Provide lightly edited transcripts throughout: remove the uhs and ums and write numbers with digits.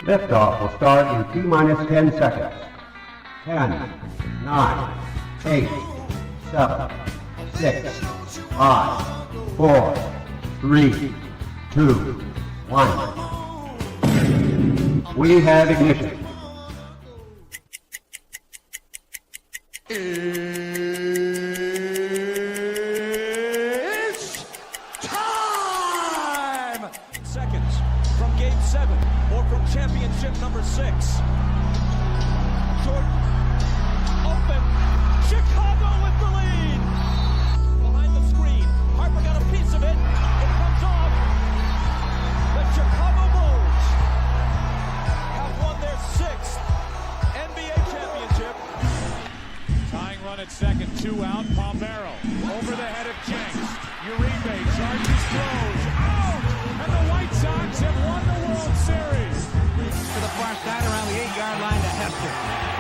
Liftoff will start in T-minus 10 seconds. 10, 9, 8, 7, 6, 5, 4, 3, 2, 1. We have ignition. It's time! Seconds from game 7 or from championship number 6. Jordan, open, Chicago with the lead! Behind the screen, Harper got a piece of it, it comes off. The Chicago Bulls have won their 6th NBA championship. Tying run at second, 2 out, Palmero over the head of Jenks. Uribe charges, throws, out! And the White Sox have won the World Series. To the far side around the 8-yard line to Hester.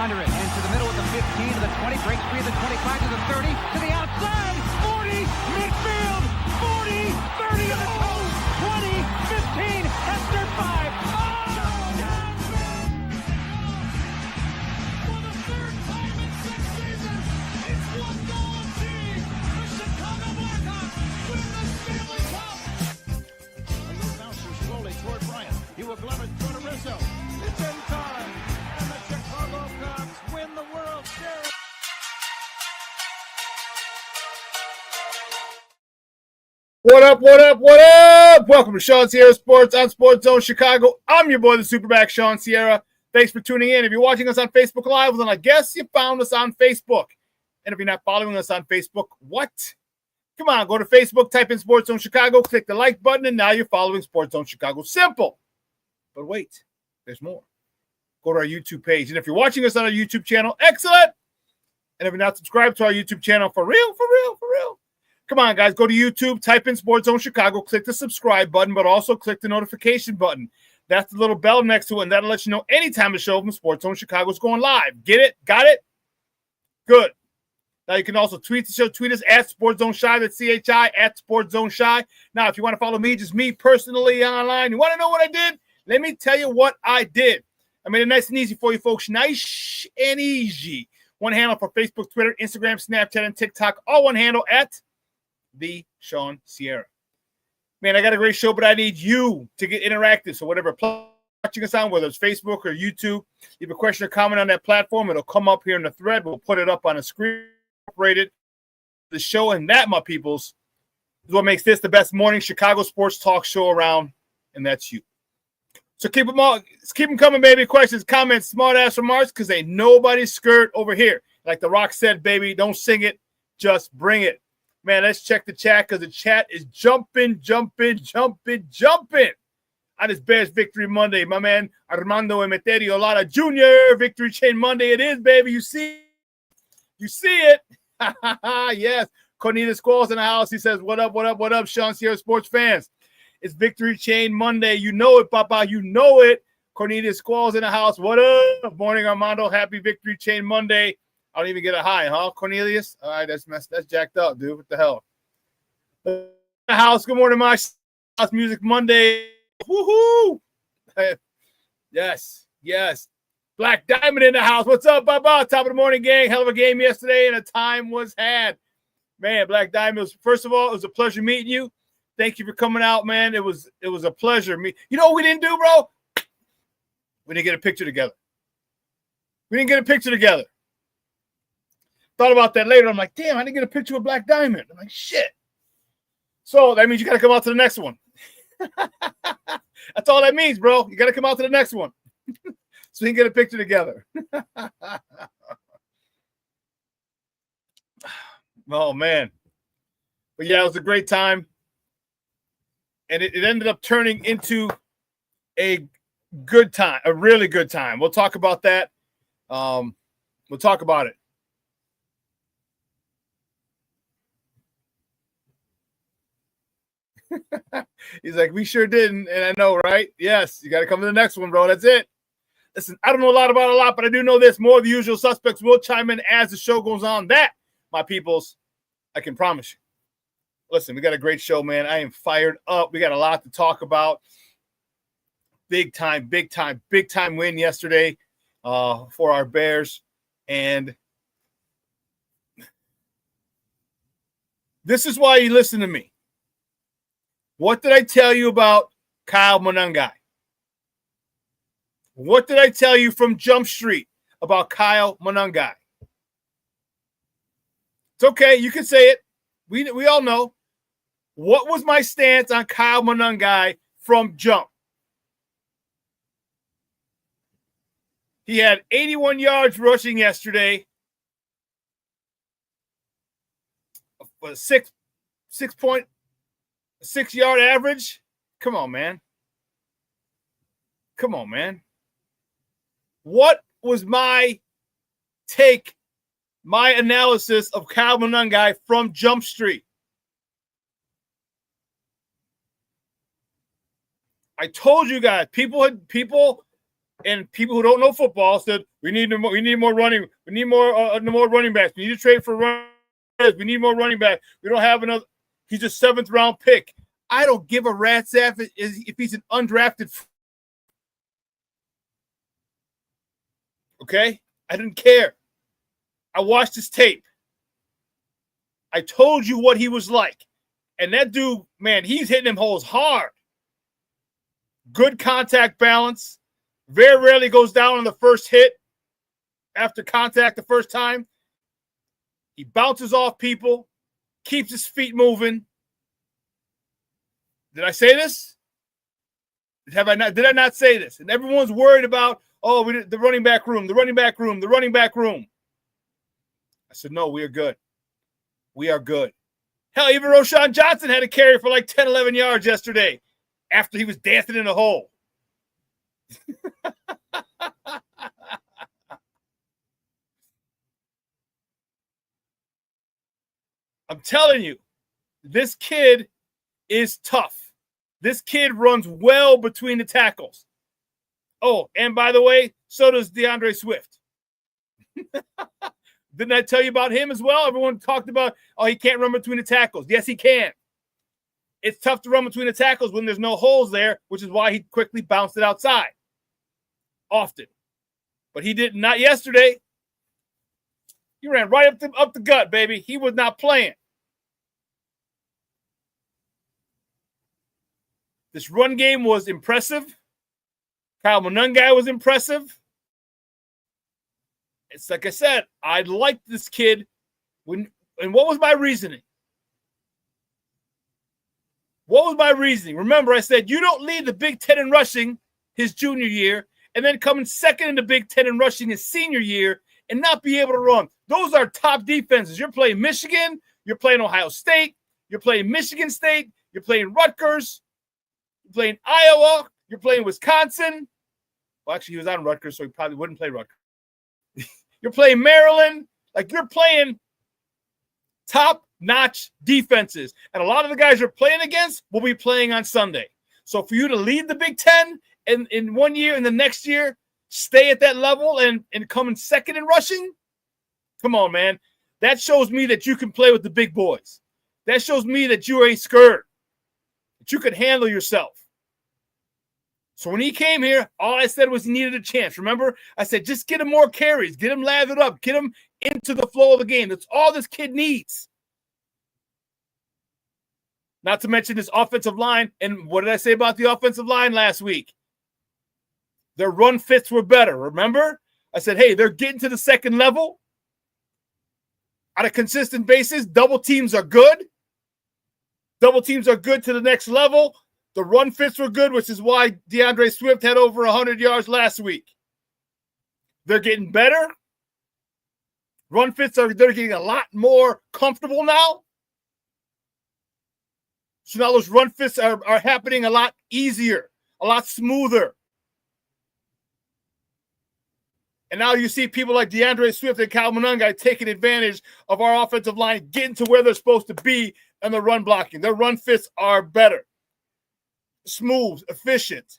Under it, and to the middle with the 15, to the 20, breaks free of the 25, to the 30, to the outside, 40, midfield, 40, 30 to the post, 20, 15, Hester 5. For the 3rd time in 6 seasons, it's one goal team. The Chicago Blackhawks win the Stanley Cup. A little bouncer slowly toward Bryant. He will glove it toward Rizzo. It's in time, and the Chicago Cubs win the World Series. What up, what up, what up? Welcome to ShawnSierraSports on Sports Zone Chicago. I'm your boy, the SuperBack, Shawn Sierra. Thanks for tuning in. If you're watching us on Facebook Live, well, then I guess you found us on Facebook. And if you're not following us on Facebook, what? Come on, go to Facebook, type in Sports Zone Chicago, click the like button, and now you're following Sports Zone Chicago. Simple. But wait, there's more. Go to our YouTube page. And if you're watching us on our YouTube channel, excellent. And if you're not subscribed to our YouTube channel, for real, come on, guys, go to YouTube, type in Sports Zone Chicago, click the subscribe button, but also click the notification button. That's the little bell next to it, and that'll let you know anytime a show from Sports Zone Chicago is going live. Get it? Got it? Good. Now, you can also tweet the show. Tweet us at Sports Zone Shy. That's CHI, at Sports Zone Shy. Now, if you want to follow me, just me personally online, you want to know what I did? Let me tell you what I did. I made it nice and easy for you folks. Nice and easy. One handle for Facebook, Twitter, Instagram, Snapchat, and TikTok. All one handle at the Shawn Sierra. Man, I got a great show, but I need you to get interactive. So whatever watching us on, whether it's Facebook or YouTube, leave a question or comment on that platform. It'll come up here in the thread. We'll put it up on a screen. Rated the show, and that, my peoples, is what makes this the best morning Chicago sports talk show around, and that's you. So keep them coming, baby. Questions, comments, smart ass remarks, because ain't nobody's skirt over here. Like The Rock said, baby, don't sing it, just bring it. Man, let's check the chat, because the chat is jumping on this Bears Victory Monday. My man Armando Emeterio Lara Jr. Victory Chain Monday. It is, baby. You see it. Yes. Cornelius Squalls in the house. He says, what up, Shawn Sierra Sports fans? It's Victory Chain Monday. You know it, Papa. You know it. Cornelius Squalls in the house. What up? Morning, Armando. Happy Victory Chain Monday. I don't even get a hi, huh, Cornelius? All right, that's jacked up, dude. What the hell? The house. Good morning, my house. Music Monday. Woohoo! Yes. Black Diamond in the house. What's up, Baba? Top of the morning, gang. Hell of a game yesterday, and a time was had. Man, Black Diamond, first of all, it was a pleasure meeting you. Thank you for coming out, man. It was a pleasure. You know what we didn't do, bro? We didn't get a picture together. Thought about that later. I'm like, damn, I didn't get a picture with Black Diamond. I'm like, shit. So that means you got to come out to the next one. That's all that means, bro. You got to come out to the next one. So we can get a picture together. Oh, man. But, yeah, it was a great time. And it ended up turning into a good time, a really good time. We'll talk about that. We'll talk about it. He's like, we sure didn't. And I know, right? Yes, you got to come to the next one, bro. That's it. Listen, I don't know a lot about a lot, but I do know this. More of the usual suspects will chime in as the show goes on. That, my peoples, I can promise you. listen, we got a great show, man. I am fired up. We got a lot to talk about. Big time win yesterday for our Bears. And this is why you listen to me. What did I tell you about Kyle Monangai? What did I tell you from Jump Street about Kyle Monangai? It's okay. You can say it. We all know. What was my stance on Kyle Monangai from Jump? He had 81 yards rushing yesterday. A 6.6 yard average. Come on, man. Come on, man. What was my take, my analysis of Kyle Monangai from Jump Street? I told you guys, people and people who don't know football said we need more running, we need more running backs. We need to trade for runners. We need more running back. We don't have another. He's a 7th round pick. I don't give a rat's ass if he's an undrafted. Okay, I didn't care. I watched his tape. I told you what he was like, and that dude, man, he's hitting them holes hard. Good contact balance. Very rarely goes down on the first hit after contact the first time. He bounces off people, keeps his feet moving. Did I say this? Did I not say this? And everyone's worried about, the running back room, the running back room, the running back room. I said, no, we are good. We are good. Hell, even Roshan Johnson had a carry for like 10, 11 yards yesterday after he was dancing in a hole. I'm telling you, this kid is tough. This kid runs well between the tackles. Oh, and by the way, so does DeAndre Swift. Didn't I tell you about him as well? Everyone talked about, he can't run between the tackles. Yes, he can. It's tough to run between the tackles when there's no holes there, which is why he quickly bounced it outside. Often. But he did not yesterday. He ran right up the gut, baby. He was not playing. This run game was impressive. Kyle Monangai was impressive. It's like I said, I liked this kid. And what was my reasoning? What was my reasoning? Remember, I said you don't lead the Big Ten in rushing his junior year and then come in second in the Big Ten in rushing his senior year and not be able to run. Those are top defenses. You're playing Michigan. You're playing Ohio State. You're playing Michigan State. You're playing Rutgers. You're playing Iowa. You're playing Wisconsin. Well, actually, he was on Rutgers, so he probably wouldn't play Rutgers. You're playing Maryland. Like, you're playing top-notch defenses. And a lot of the guys you're playing against will be playing on Sunday. So for you to lead the Big Ten in 1 year and the next year, stay at that level and come in second in rushing, come on, man. That shows me that you can play with the big boys. That shows me that you ain't scared, that you can handle yourself. So when he came here, all I said was he needed a chance. Remember? I said, just get him more carries. Get him lathered up. Get him into the flow of the game. That's all this kid needs. Not to mention this offensive line. And what did I say about the offensive line last week? Their run fits were better. Remember? I said, hey, they're getting to the second level on a consistent basis. Double teams are good. Double teams are good to the next level. The run fits were good, which is why DeAndre Swift had over 100 yards last week. They're getting better. Run fits they're getting a lot more comfortable now. So now those run fits are happening a lot easier, a lot smoother. And now you see people like DeAndre Swift and Kyle Monangai taking advantage of our offensive line, getting to where they're supposed to be and the run blocking. Their run fits are better. Smooth, efficient.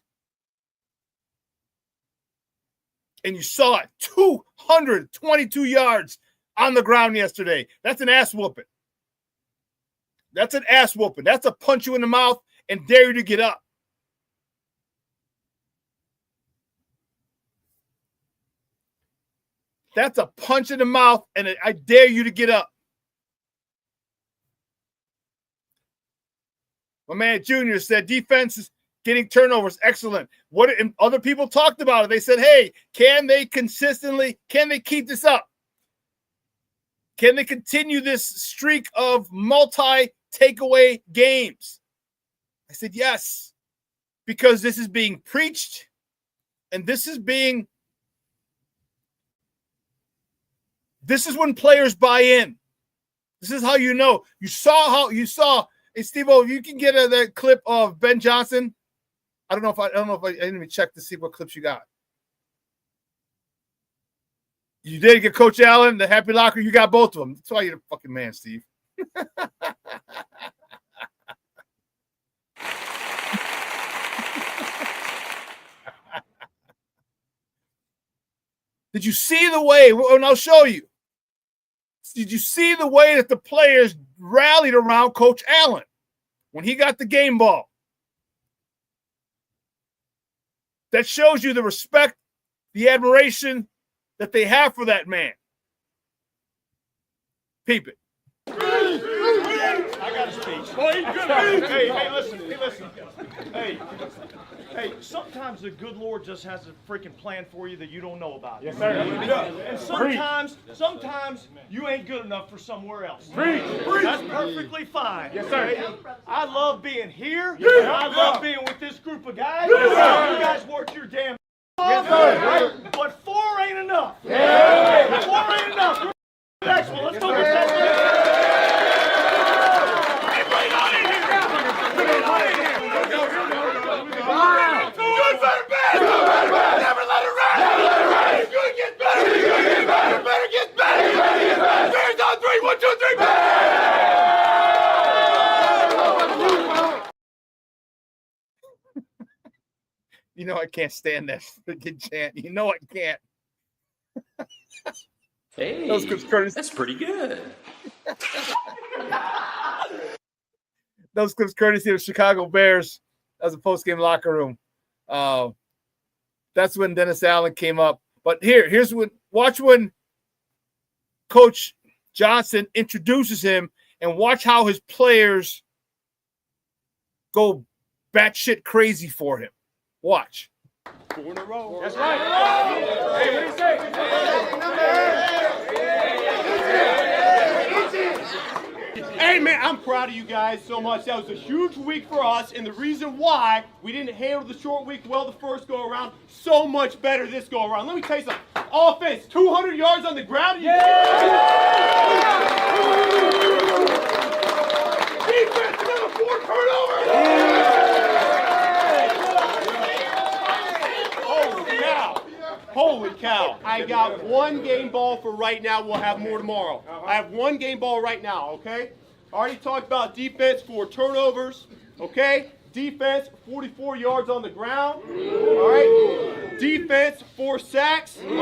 And you saw it, 222 yards on the ground yesterday. That's an ass whooping. That's an ass whooping. That's a punch you in the mouth and dare you to get up. That's a punch in the mouth, and I dare you to get up. My man Junior said defense is getting turnovers. Excellent. And other people talked about it. They said, hey, can they keep this up? Can they continue this streak of multi-takeaway games? I said, yes, because this is being preached, and this is when players buy in. This is how you know. You saw, hey, Steve-O, if you can get that clip of Ben Johnson. I don't know if I didn't even check to see what clips you got. You did get Coach Allen, the happy locker. You got both of them. That's why you're the fucking man, Steve. Did you see the way? And I'll show you. Did you see the way that the players rallied around Coach Allen when he got the game ball? That shows you the respect, the admiration that they have for that man. Peep it. I got a speech. Hey, listen. Hey, sometimes the good Lord just has a freaking plan for you that you don't know about. Yes, sir. And sometimes you ain't good enough for somewhere else. That's perfectly fine. Yes, sir. I love being here. I love being with this group of guys. You guys work your damn off. But 4 ain't enough. 4 ain't enough. Next one. Let's go with that. Never let it rest. It's gonna get better. It better get better. There's on 3. 1, 2, 3. You know I can't stand that freaking chant. You know I can't. Hey, that's pretty good. Those clips courtesy of Chicago Bears as a post-game locker room. That's when Dennis Allen came up. But watch when Coach Johnson introduces him and watch how his players go batshit crazy for him. Watch. 4 in a row. That's right. Hey, what do you say? Hey, man, I'm proud of you guys so much. That was a huge week for us, and the reason why we didn't handle the short week well the first go-around, so much better this go-around. Let me tell you something. Offense, 200 yards on the ground. Defense, another 4 turnovers. Holy cow. I got 1 game ball for right now. We'll have more tomorrow. I have 1 game ball right now, okay? I already talked about defense, 4 turnovers, okay? Defense, 44 yards on the ground, all right? Defense, 4 sacks. Dennis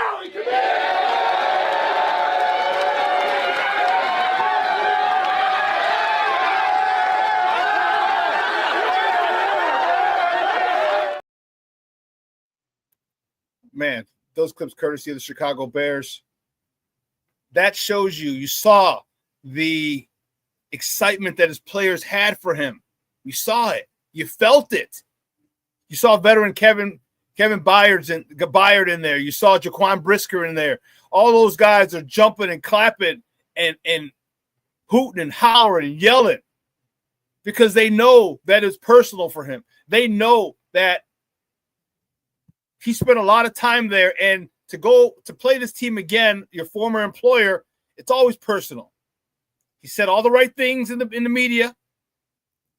Allen, come here! Man, those clips courtesy of the Chicago Bears. That shows you saw the excitement that his players had for him. You saw it. You felt it. You saw veteran Kevin Byard in there. You saw Jaquan Brisker in there. All those guys are jumping and clapping and hooting and hollering and yelling because they know that it's personal for him. They know that he spent a lot of time there, and to go to play this team again, your former employer, it's always personal. He said all the right things in the media. He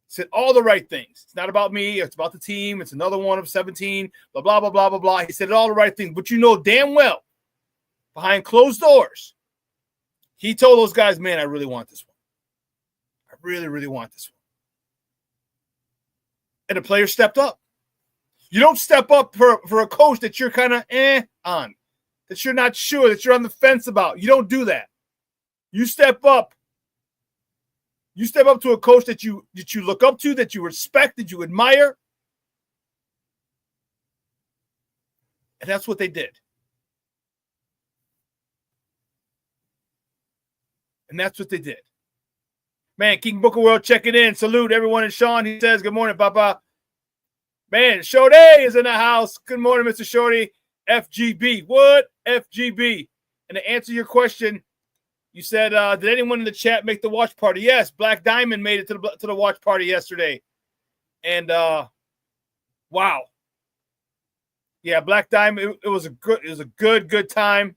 said all the right things. It's not about me. It's about the team. It's another one of 17, blah, blah, blah, blah, blah, blah. He said all the right things, but you know damn well, behind closed doors, he told those guys, man, I really want this one. I really, really want this one. And the players stepped up. You don't step up for a coach that you're kind of on, that you're not sure, that you're on the fence about. You don't do that. You step up. You step up to a coach that you look up to, that you respect, that you admire. And that's what they did. And that's what they did. Man, King Booker World checking in. Salute everyone. And Shawn, he says, good morning, Papa. Man, Shorty is in the house. Good morning, Mr. Shorty. FGB. What? FGB. And to answer your question, you said, did anyone in the chat make the watch party? Yes, Black Diamond made it to the watch party yesterday. And wow. Yeah, Black Diamond, it was a good time.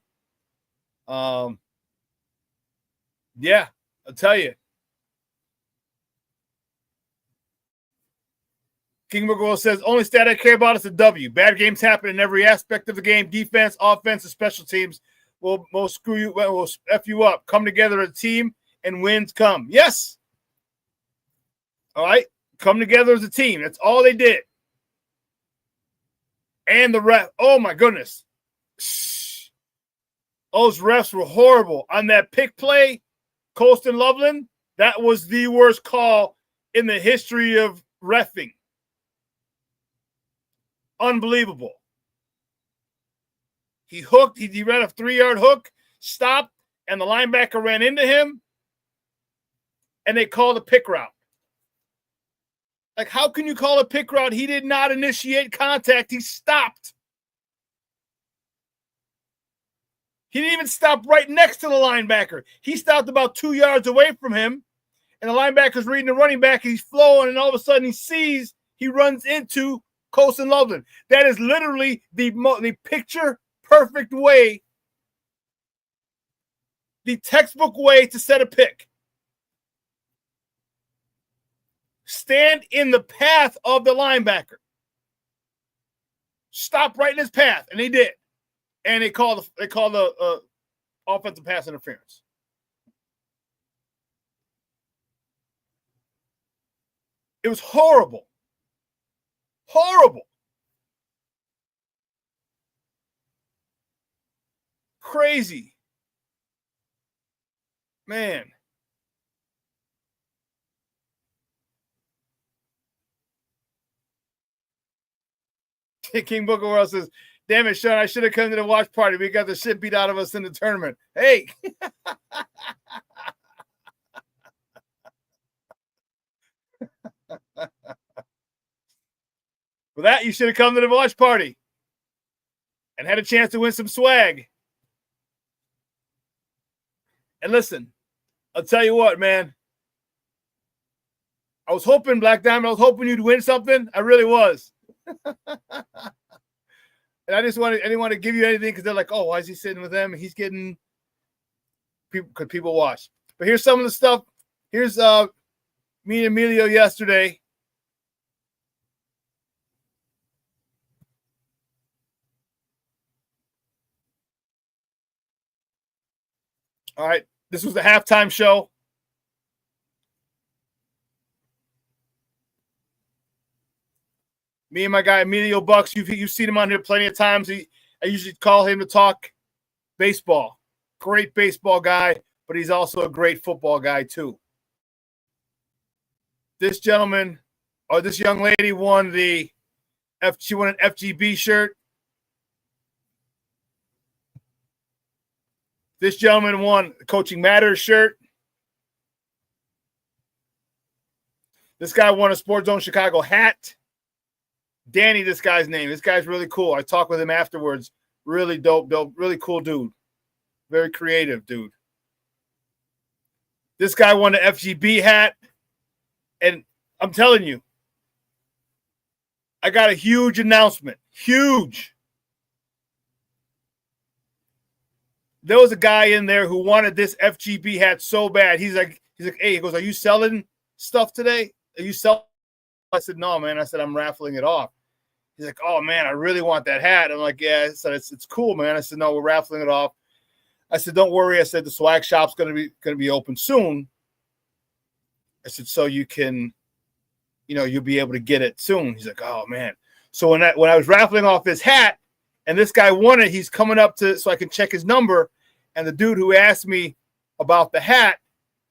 Yeah, I'll tell you. King McGraw says, only stat I care about is the W. Bad games happen in every aspect of the game. Defense, offense, and special teams will screw you, will F you up. Come together as a team, and wins come. Yes. All right. Come together as a team. That's all they did. And the ref. Oh, my goodness. Those refs were horrible. On that pick play, Colston Loveland, that was the worst call in the history of reffing. Unbelievable. He hooked. He ran a 3-yard hook, stopped, and the linebacker ran into him, and they called a pick route. Like, how can you call a pick route? He did not initiate contact. He stopped. He didn't even stop right next to the linebacker. He stopped about 2 yards away from him, and the linebacker's reading the running back. He's flowing, and all of a sudden he runs into Colston Loveland. That is literally the picture-perfect way, the textbook way to set a pick. Stand in the path of the linebacker. Stop right in his path, and they did. And they called the offensive pass interference. It was horrible. Horrible. Crazy. Man. King Booker World says, damn it, Shawn, I should have come to the watch party. We got the shit beat out of us in the tournament. Hey. For that, you should have come to the watch party and had a chance to win some swag. And listen, I'll tell you what, man. I was hoping, Black Diamond, I was hoping you'd win something. I really was. And I didn't want to give you anything because they're like, oh, why is he sitting with them? And he's getting people because people watch. But here's some of the stuff. Here's me and Emilio yesterday. All right, this was the halftime show. Me and my guy Emilio Bucks, you've seen him on here plenty of times. I usually call him to talk baseball. Great baseball guy, but he's also a great football guy too. This gentleman, or this young lady, won an FGB shirt. This gentleman won the Coaching Matters shirt. This guy won a Sports Zone Chicago hat. Danny, this guy's name. This guy's really cool. I talked with him afterwards. Really dope, really cool dude. Very creative dude. This guy won the FGB hat. And I'm telling you, I got a huge announcement. Huge. There was a guy in there who wanted this FGB hat so bad. He's like, hey, he goes, are you selling stuff today? Are you selling? I said, no, man. I said, I'm raffling it off. He's like, oh, man, I really want that hat. I'm like, yeah. I said, it's cool, man. I said, no, we're raffling it off. I said, don't worry. I said, the swag shop's going to be open soon. I said, so you can, you'll be able to get it soon. He's like, oh, man. So when I was raffling off his hat and this guy won it, he's coming up so I can check his number. And the dude who asked me about the hat,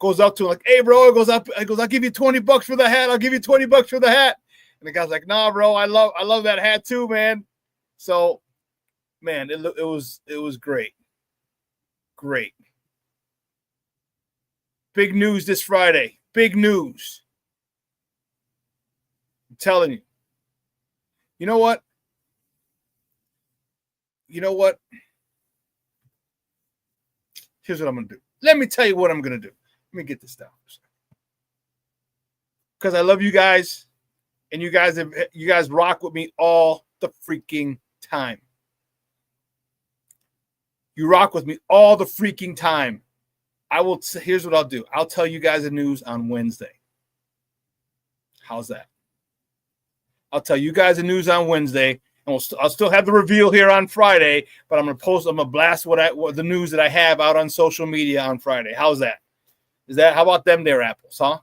goes up to him like, hey, bro, it goes up. It goes, I'll give you $20 for the hat. I'll give you $20 for the hat. And the guy's like, nah, bro, I love that hat too, man. So, man, it was great. Great. Big news this Friday. Big news. I'm telling you. You know what? Here's what I'm going to do. Let me tell you what I'm going to do. Let me get this down. Because I love you guys, and you guys rock with me all the freaking time. You rock with me all the freaking time. Here's what I'll do. I'll tell you guys the news on Wednesday. How's that? I'll tell you guys the news on Wednesday, and I'll still have the reveal here on Friday, but I'm gonna blast what the news that I have out on social media on Friday. How's that? How about them there apples, huh?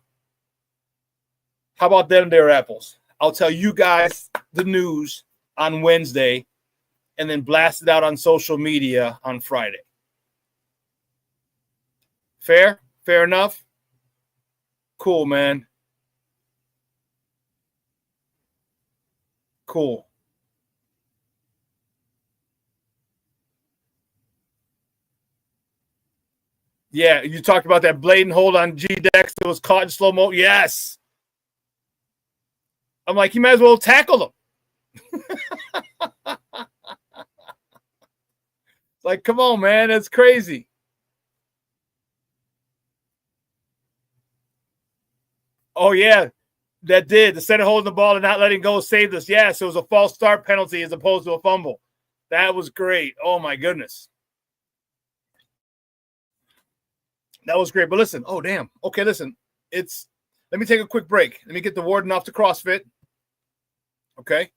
How about them there apples? I'll tell you guys the news on Wednesday and then blast it out on social media on Friday. Fair? Fair enough? Cool, man. Cool. Yeah, you talked about that blatant hold on G-Dex that was caught in slow-mo. Yes. I'm like, you might as well tackle him. Like, come on, man. That's crazy. Oh, yeah. That did. The center holding the ball and not letting go saved us. Yes, it was a false start penalty as opposed to a fumble. That was great. Oh, my goodness. That was great. But listen, oh, damn. Okay, listen. Let me take a quick break. Let me get the warden off to CrossFit. Okay?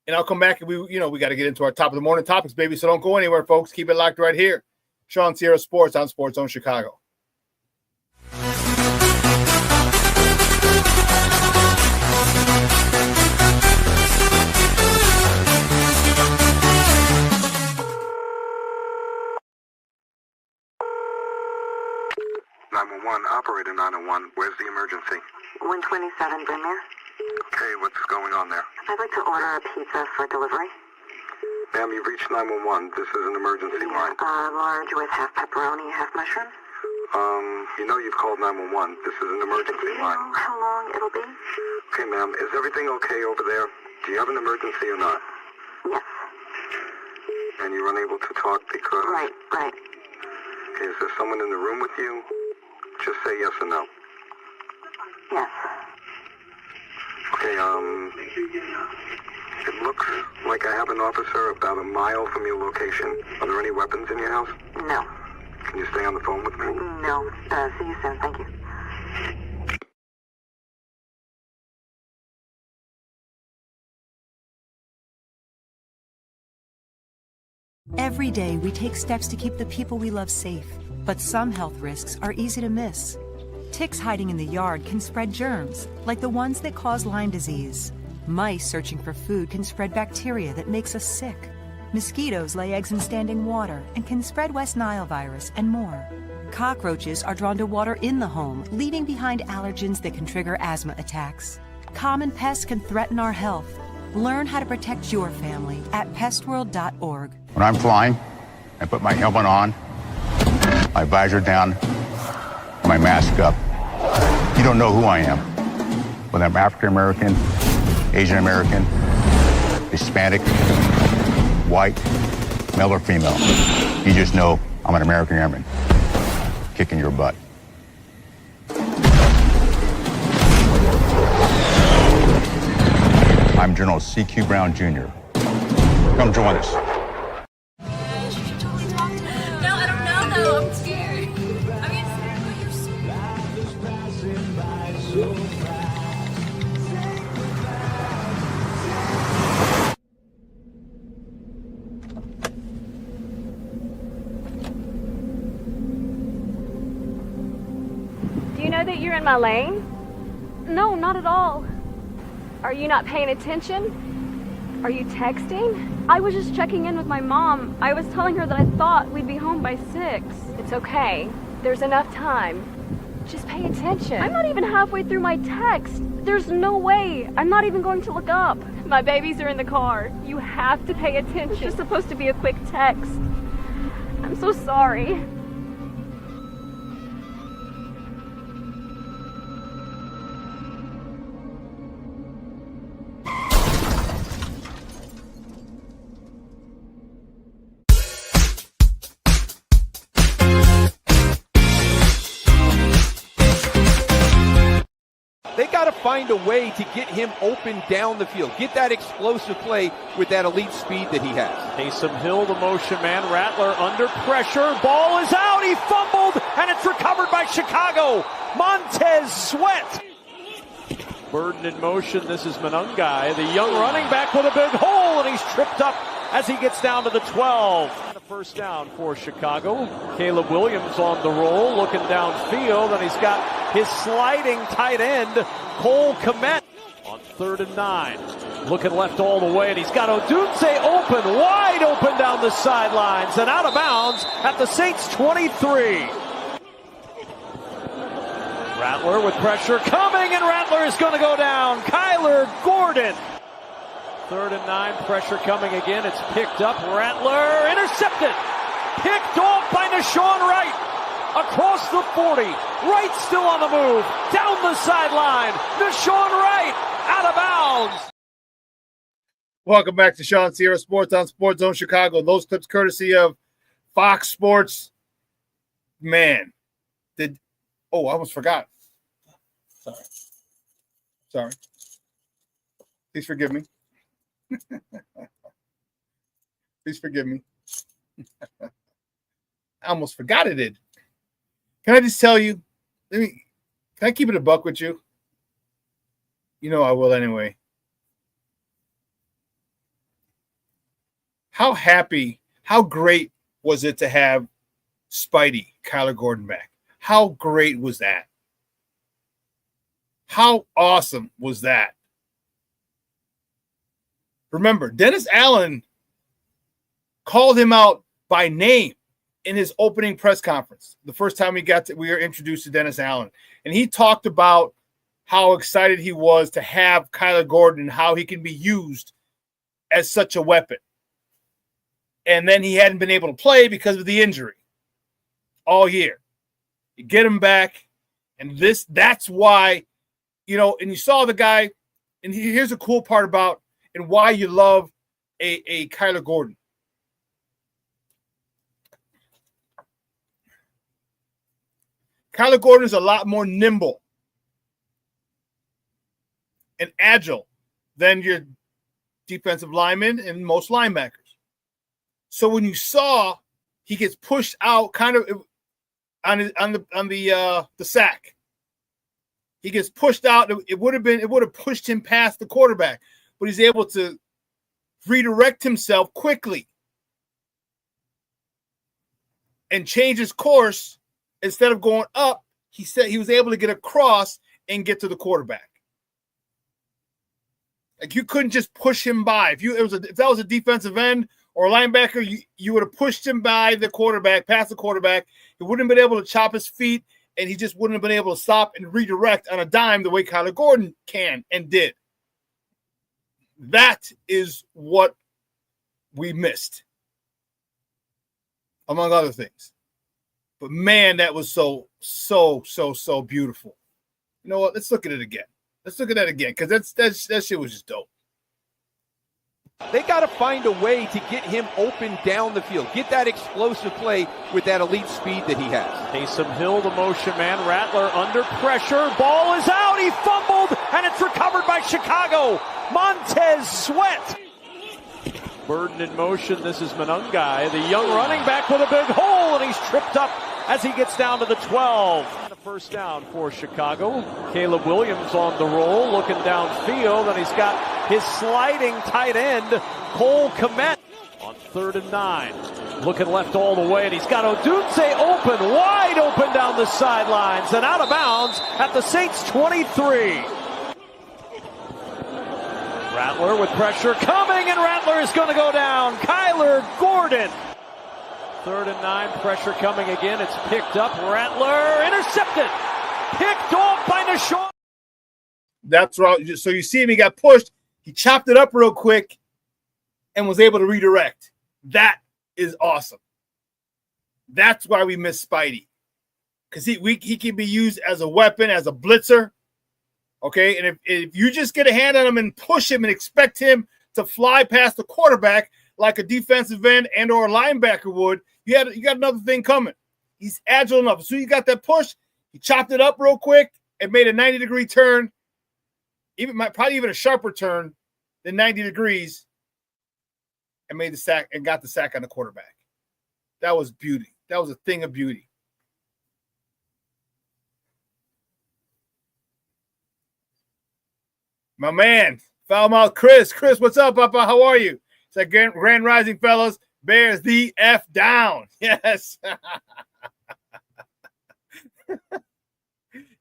And I'll come back and we got to get into our top of the morning topics, baby. So don't go anywhere, folks. Keep it locked right here. Shawn Sierra Sports on Sports Zone Chicago. Operator 901, where's the emergency? 127 Brymere. Okay, what's going on there? I'd like to order a pizza for delivery. Ma'am, you've reached 911. This is an emergency line. Large with half pepperoni, half mushroom. You know you've called 911. This is an emergency Do you line. know how long it'll be? Okay, ma'am, is everything okay over there? Do you have an emergency or not? Yes. And you're unable to talk because... Right. Okay, is there someone in the room with you? Just say yes or no. Yes. Okay, it looks like I have an officer about a mile from your location. Are there any weapons in your house? No. Can you stay on the phone with me? No. See you soon. Thank you. Every day, we take steps to keep the people we love safe. But some health risks are easy to miss. Ticks hiding in the yard can spread germs, like the ones that cause Lyme disease. Mice searching for food can spread bacteria that makes us sick. Mosquitoes lay eggs in standing water and can spread West Nile virus and more. Cockroaches are drawn to water in the home, leaving behind allergens that can trigger asthma attacks. Common pests can threaten our health. Learn how to protect your family at pestworld.org. When I'm flying, I put my helmet on, my visor down, my mask up. You don't know who I am. Whether I'm African American, Asian American, Hispanic, white, male or female. You just know I'm an American airman, kicking your butt. I'm General C.Q. Brown Jr. Come join us. That you're in my lane? No, not at all. Are you not paying attention? Are you texting? I was just checking in with my mom. I was telling her that I thought we'd be home by 6. It's okay. There's enough time. Just pay attention. I'm not even halfway through my text. There's no way. I'm not even going to look up. My babies are in the car. You have to pay attention. It's just supposed to be a quick text. I'm so sorry. They got to find a way to get him open down the field. Get that explosive play with that elite speed that he has. Taysom Hill, the motion man. Rattler under pressure. Ball is out. He fumbled, and it's recovered by Chicago. Montez Sweat. Burden in motion. This is Monungai, the young running back with a big hole, and he's tripped up as he gets down to the 12. And a first down for Chicago. Caleb Williams on the roll, looking downfield, and he's got his sliding tight end, Cole Kmet, on 3rd and 9. Looking left all the way, and he's got Odunze open, wide open down the sidelines, and out of bounds at the Saints 23. Rattler with pressure coming, and Rattler is going to go down. Kyler Gordon. 3rd and 9, pressure coming again. It's picked up. Rattler intercepted. Picked off by Shawn Wright. Across the 40. Wright still on the move. Down the sideline. Shawn Wright out of bounds. Welcome back to Shawn Sierra Sports on Sports Zone Chicago. Those clips courtesy of Fox Sports. Man, I almost forgot. Sorry. Please forgive me. Please forgive me. I almost forgot it did. Can I just tell you? Can I keep it a buck with you? You know I will anyway. How happy, how great was it to have Spidey, Kyler Gordon back? How great was that? How awesome was that? Remember, Dennis Allen called him out by name in his opening press conference. The first time we were introduced to Dennis Allen. And he talked about how excited he was to have Kyler Gordon and how he can be used as such a weapon. And then he hadn't been able to play because of the injury all year. You get him back, and that's why, and you saw the guy, and here's a cool part about and why you love a Kyler Gordon. Kyler Gordon is a lot more nimble and agile than your defensive linemen and most linebackers. So when you saw he gets pushed out kind of on the sack, he gets pushed out. It would have pushed him past the quarterback, but he's able to redirect himself quickly and change his course. Instead of going up, he said he was able to get across and get to the quarterback. Like you couldn't just push him by. If that was a defensive end or a linebacker, you would have pushed him by the quarterback, past the quarterback. He wouldn't have been able to chop his feet, and he just wouldn't have been able to stop and redirect on a dime the way Kyler Gordon can and did. That is what we missed, among other things. But man, that was so beautiful. You know what? Let's look at it again. Let's look at that again, because that shit was just dope. They got to find a way to get him open down the field. Get that explosive play with that elite speed that he has. Taysom Hill, the motion man. Rattler under pressure. Ball is out. He fumbled, and it's recovered by Chicago. Montez Sweat. Burden in motion. This is Monungai, the young running back with a big hole, and he's tripped up as he gets down to the 12. And a first down for Chicago. Caleb Williams on the roll, looking downfield, and he's got his sliding tight end, Cole Kmet, on 3rd and 9. Looking left all the way, and he's got Odunze open, wide open down the sidelines, and out of bounds at the Saints 23. Rattler with pressure coming, and Rattler is going to go down. Kyler Gordon. 3rd and 9, pressure coming again. It's picked up. Rattler intercepted. Picked off by Shawn. That's right. So you see him, he got pushed. He chopped it up real quick and was able to redirect. That is awesome. That's why we miss Spidey. Because he can be used as a weapon, as a blitzer. Okay, and if you just get a hand on him and push him and expect him to fly past the quarterback like a defensive end and or a linebacker would, you got another thing coming. He's agile enough. As soon as you got that push, he chopped it up real quick and made a 90-degree turn, probably even a sharper turn than 90 degrees, and made the sack and got the sack on the quarterback. That was beauty. That was a thing of beauty. My man, foul mouth Chris. Chris, what's up, Papa? How are you? It's like Grand Rising, fellas. Bears the F down. Yes.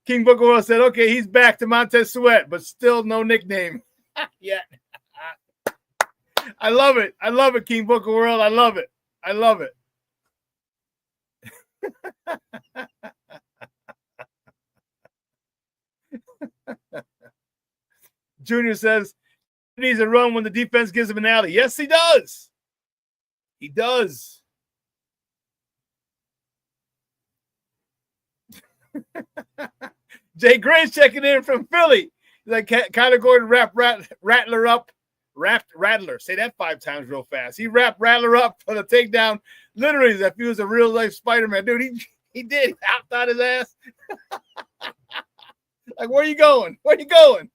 King Booker said, okay, he's back to Montez Sweat, but still no nickname yet. I love it. I love it, King Booker World. I love it. I love it. Junior says he needs a run when the defense gives him an alley. Yes, he does. He does. Jay Gray's checking in from Philly. He's like, Kyler Gordon Rattler up. Rattler. Say that 5 times real fast. He wrapped Rattler up for the takedown. Literally, as if he was a real-life Spider-Man. Dude, he did. He hopped out his ass. Like, where are you going? Where are you going?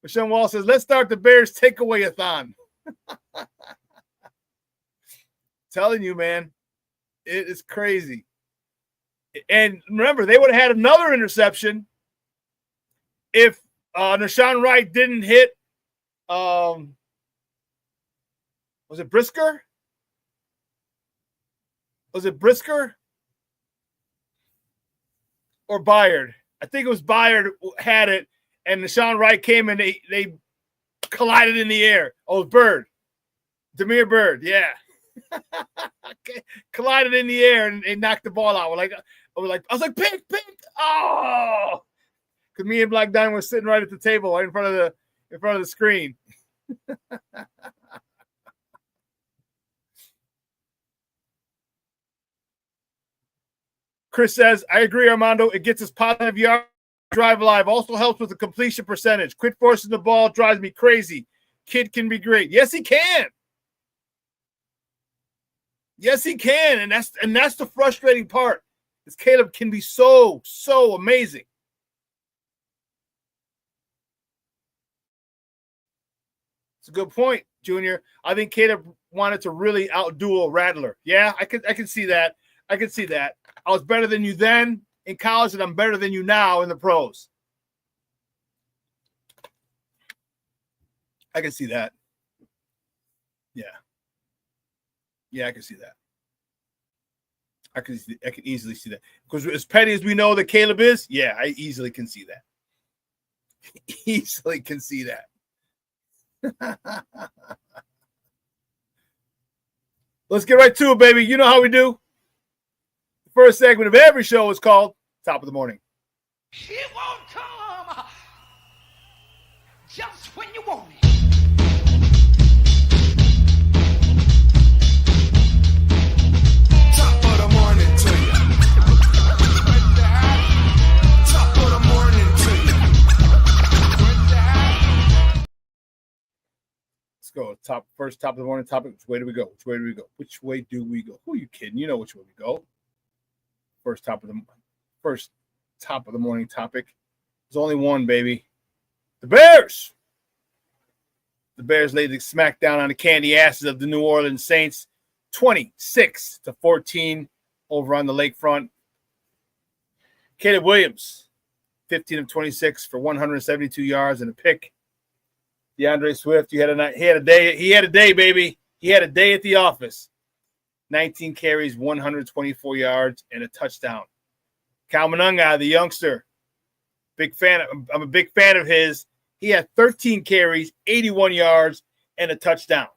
Michelle Wall says, let's start the Bears takeaway-a-thon. Telling you, man, it is crazy. And remember, they would have had another interception if Nashawn Wright didn't hit, was it Brisker? Was it Brisker or Byard? I think it was Byard who had it, and Nashawn Wright came and they collided in the air. Oh, Bird. Demir Bird, yeah. Okay. Collided in the air and they knocked the ball out. I was like, pick. Oh, because me and Black Diamond were sitting right at the table, right in front of the screen. Chris says, I agree, Armando. It gets us positive yard drive alive. Also helps with the completion percentage. Quit forcing the ball. Drives me crazy. Kid can be great. Yes, he can. Yes, he can. And that's the frustrating part. Is Caleb can be so amazing. It's a good point, Junior. I think Caleb wanted to really outduel Rattler. Yeah, I can see that. I can see that. I was better than you then in college, and I'm better than you now in the pros. I can see that. Yeah. Yeah, I can see that. I can easily see that. Because as petty as we know that Caleb is, yeah, I easily can see that. Easily can see that. Let's get right to it, baby. You know how we do. The first segment of every show is called Top of the Morning. It won't come just when you want it. Top of the morning to you. Top of the morning to you. Let's go. First top of the morning topic. Which way do we go? Which way do we go? Which way do we go? Who are you kidding? You know which way we go. First top of the morning topic. There's only one, baby. The Bears. The Bears laid the smackdown on the candy asses of the New Orleans Saints, 26-14 over on the lakefront. Caleb Williams, 15 of 26 for 172 yards and a pick. DeAndre Swift, he had a day, baby. He had a day at the office. 19 carries, 124 yards, and a touchdown. Cal Monunga, the youngster, I'm a big fan of his. He had 13 carries, 81 yards, and a touchdown.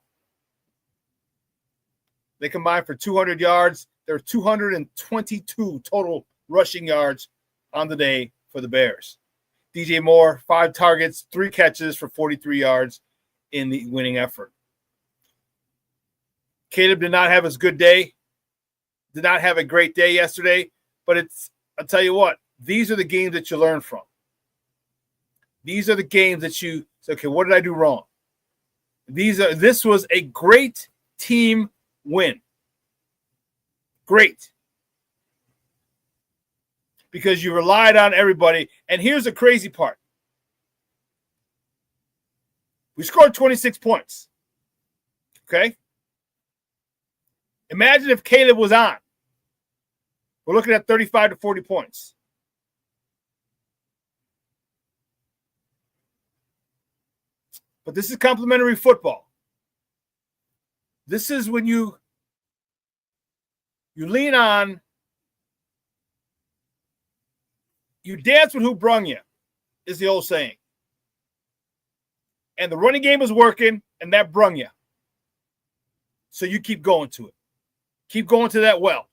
They combined for 200 yards. There are 222 total rushing yards on the day for the Bears. DJ Moore, 5 targets, 3 catches for 43 yards in the winning effort. Caleb did not have his good day, did not have a great day yesterday, but I'll tell you what, these are the games that you learn from. These are the games that you say, okay, what did I do wrong? This was a great team win. Great. Because you relied on everybody. And here's the crazy part. We scored 26 points. Okay? Imagine if Caleb was on. We're looking at 35 to 40 points. But this is complimentary football. This is when you lean on, you dance with who brung you, is the old saying. And the running game was working, and that brung you. So you keep going to it. Keep going to that well.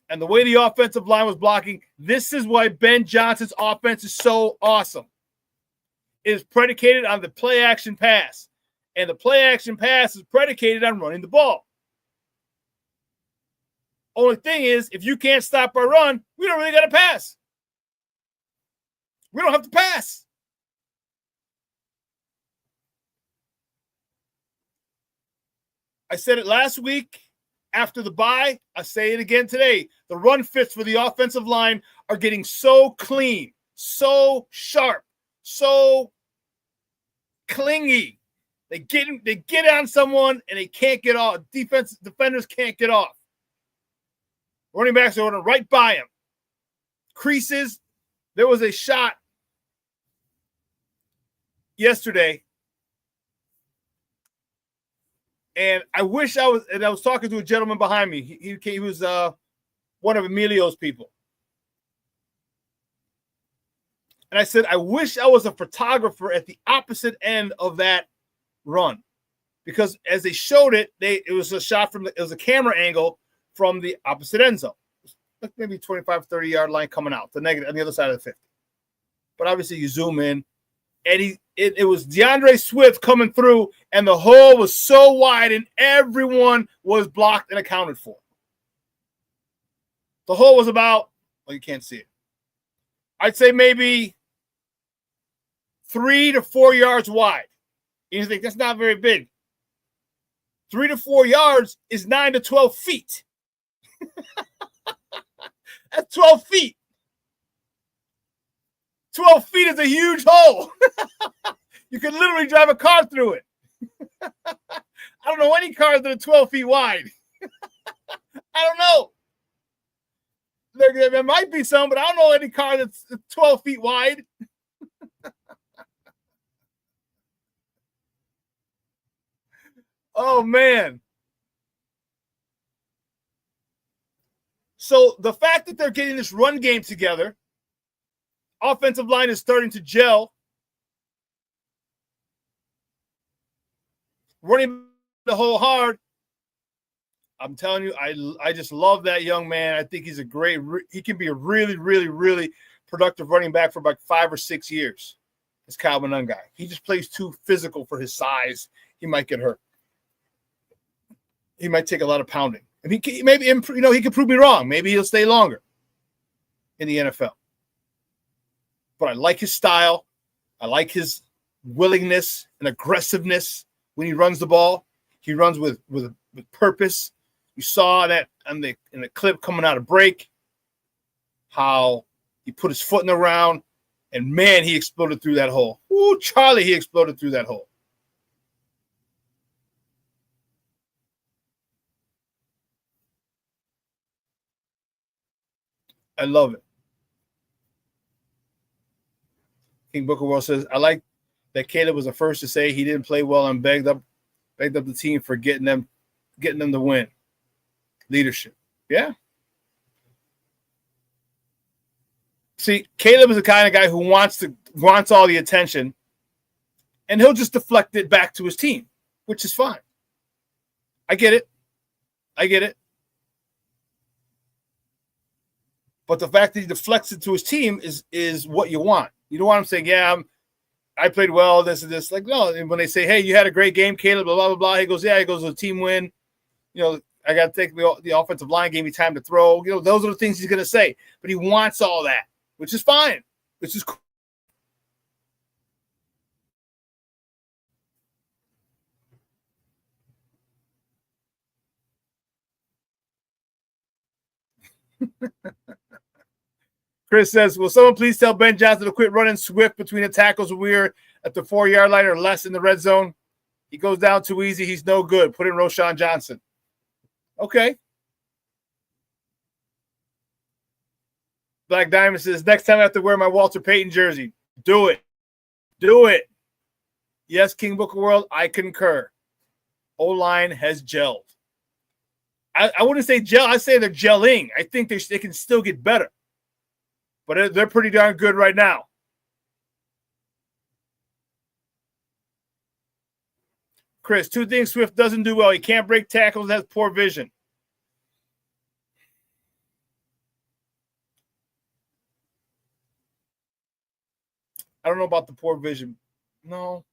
And the way the offensive line was blocking, this is why Ben Johnson's offense is so awesome. It is predicated on the play-action pass. And the play-action pass is predicated on running the ball. Only thing is, if you can't stop our run, we don't really got to pass. We don't have to pass. I said it last week after the bye. I say it again today. The run fits for the offensive line are getting so clean, so sharp, so clingy. They get on someone and they can't get off. Defenders can't get off. Running backs are running right by him. Creases. There was a shot yesterday, and I was talking to a gentleman behind me. He was one of Emilio's people. And I said, I wish I was a photographer at the opposite end of that run. Because as they showed it, it was a shot it was a camera angle from the opposite end zone. Like maybe 25, 30-yard line coming out, the negative on the other side of the 50. But obviously you zoom in, and it was DeAndre Swift coming through, and the hole was so wide, and everyone was blocked and accounted for. The hole was about, well, you can't see it. I'd say maybe 3 to 4 yards wide. And you think that's not very big. 3 to 4 yards is 9 to 12 feet. That's 12 feet. 12 feet is a huge hole. You could literally drive a car through it. I don't know any cars that are 12 feet wide. I don't know. There might be some, but I don't know any car that's 12 feet wide. Oh, man. So the fact that they're getting this run game together, offensive line is starting to gel. Running the hole hard. I'm telling you, I just love that young man. I think he can be a really, really, really productive running back for about 5 or 6 years. This Kyle Manung guy. He just plays too physical for his size. He might get hurt. He might take a lot of pounding. And he could prove me wrong. Maybe he'll stay longer in the NFL. But I like his style. I like his willingness and aggressiveness when he runs the ball. He runs with purpose. You saw that in the clip coming out of break, how he put his foot in the round, and man, he exploded through that hole. Ooh, Charlie, he exploded through that hole. I love it. King Booker World says, I like that Caleb was the first to say he didn't play well and begged up the team for getting them to win. Leadership. Yeah. See, Caleb is the kind of guy who wants all the attention And he'll just deflect it back to his team, which is fine. I get it. But the fact that he deflects it to his team is what you want. You don't want him saying, yeah, I played well, this and this. Like, no. And when they say, hey, you had a great game, Caleb, blah, blah, blah, blah. He goes, yeah. He goes, a team win. You know, I got to take the offensive line, gave me time to throw. You know, those are the things he's going to say. But he wants all that, which is fine. Which is cool. Chris says, will someone please tell Ben Johnson to quit running swift between the tackles when we're at the 4-yard line or less in the red zone? He goes down too easy. He's no good. Put in Roshan Johnson. Okay. Black Diamond says, next time I have to wear my Walter Payton jersey. Do it. Do it. Yes, King Booker World, I concur. O-line has gelled. I wouldn't say gel. I'd say they're gelling. I think they can still get better. But they're pretty darn good right now. Chris, 2 things Swift doesn't do well. He can't break tackles, has poor vision. I don't know about the poor vision. No.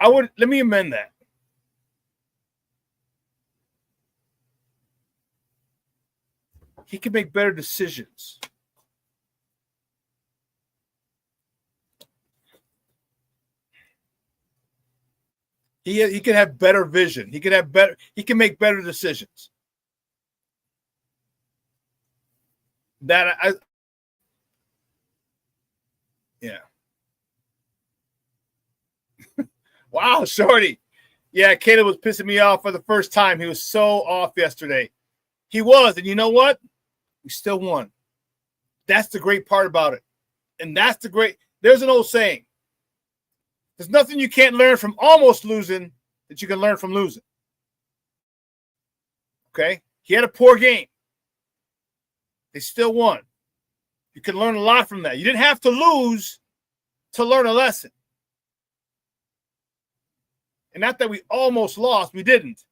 Let me amend that. He can make better decisions. He can have better vision. He can make better decisions. Yeah. Wow, Shorty. Yeah, Caleb was pissing me off for the first time. He was so off yesterday. He was, and you know what? We still won. That's the great part about it. And there's an old saying. There's nothing you can't learn from almost losing that you can learn from losing. Okay? He had a poor game. They still won. You can learn a lot from that. You didn't have to lose to learn a lesson. And not that we almost lost. We didn't.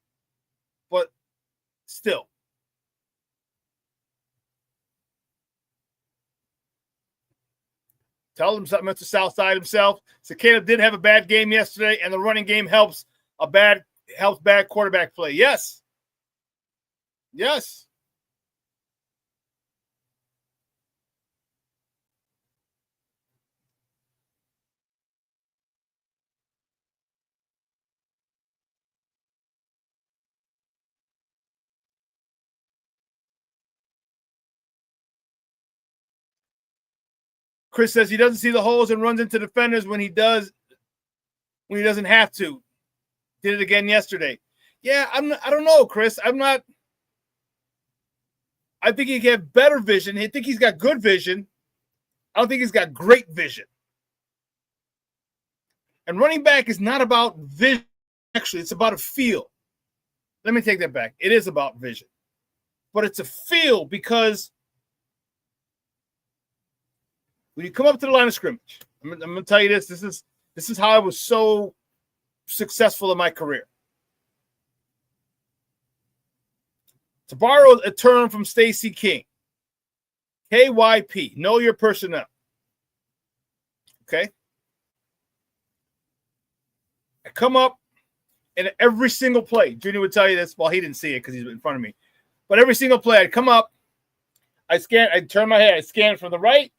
But still. Tell him something, Mr. Southside himself. So Caleb did have a bad game yesterday, and the running game helps bad quarterback play. Yes. Yes. Chris says he doesn't see the holes and runs into defenders when he doesn't have to. Did it again yesterday. Yeah, I don't know, Chris. I think he can have better vision. I think he's got good vision. I don't think he's got great vision. And running back is not about vision. Actually, it's about a feel. Let me take that back. It is about vision. But it's a feel because when you come up to the line of scrimmage, I'm going to tell you this. This is how I was so successful in my career. To borrow a term from Stacey King, KYP, know your personnel. Okay? I come up, and every single play, Junior would tell you this. Well, he didn't see it because he's in front of me. But every single play, I'd come up, I'd turn my head, I'd scan from the right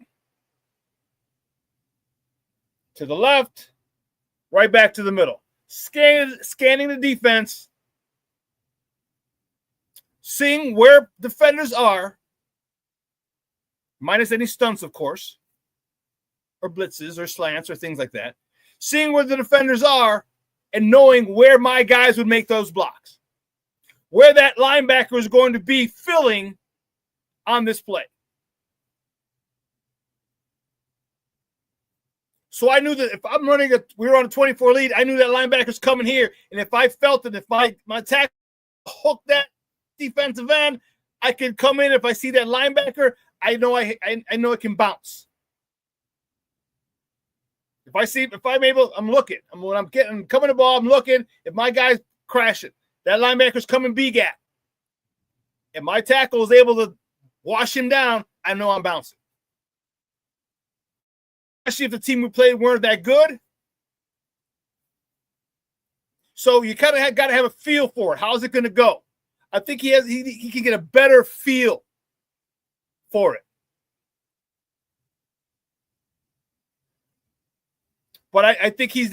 to the left, right back to the middle. Scanning the defense, seeing where defenders are, minus any stunts, of course, or blitzes or slants or things like that. Seeing where the defenders are and knowing where my guys would make those blocks. Where that linebacker is going to be filling on this play. So I knew that if I'm we were on a 24 lead, I knew that linebacker's coming here. And if I felt it, if my tackle hooked that defensive end, I could come in. If I see that linebacker, I know I know it can bounce. If I'm able, I'm looking. When I'm coming the ball, I'm looking. If my guy's crashing, that linebacker's coming B gap. If my tackle is able to wash him down, I know I'm bouncing. Especially if the team we played weren't that good. So you kind of got to have a feel for it. How's it going to go? I think he can get a better feel for it. But I think he's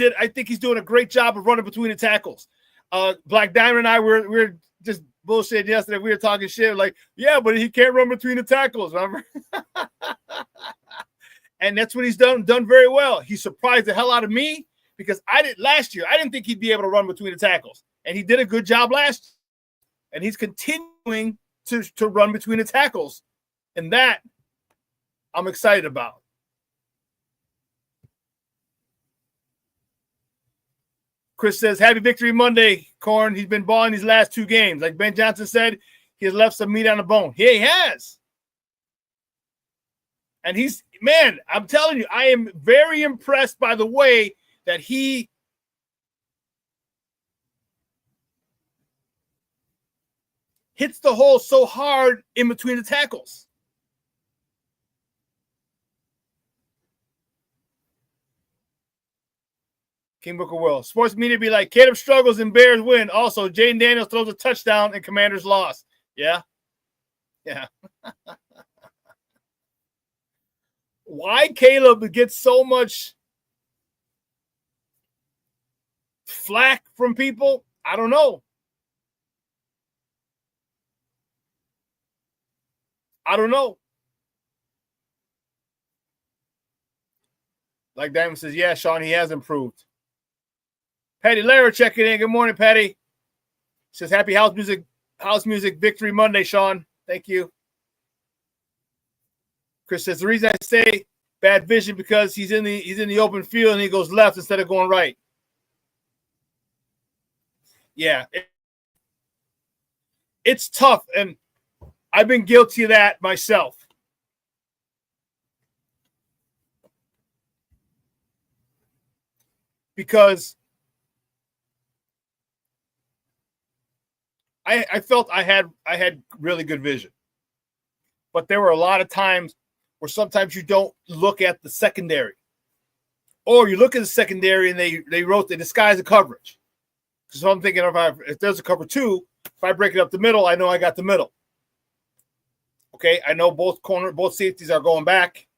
doing a great job of running between the tackles. Black Diamond and I were just bullshit yesterday. We were talking shit like, yeah, but he can't run between the tackles, remember? And that's what he's done very well. He surprised the hell out of me because last year I didn't think he'd be able to run between the tackles. And he did a good job last year. And he's continuing to run between the tackles. And that I'm excited about. Chris says, happy victory Monday, Corn. He's been balling these last 2 games. Like Ben Johnson said, he has left some meat on the bone. Yeah, he has. And I'm telling you, I am very impressed by the way that he hits the hole so hard in between the tackles. King Booker Will. Sports media be like, Caleb struggles and Bears win. Also, Jaden Daniels throws a touchdown and Commanders lost. Yeah. Yeah. Why Caleb gets so much flack from people, I don't know. Like Diamond says, yeah, Shawn, he has improved. Patty Lara checking in. Good morning, Patty. Says happy house music victory Monday, Shawn. Thank you. Chris says the reason I say bad vision because he's in the open field and he goes left instead of going right. Yeah. It's tough, and I've been guilty of that myself. Because I felt I had really good vision. But there were a lot of times where sometimes you don't look at the secondary. Or you look at the secondary and they disguise the coverage. So I'm thinking if there's a cover 2, if I break it up the middle, I know I got the middle. Okay, I know both safeties are going back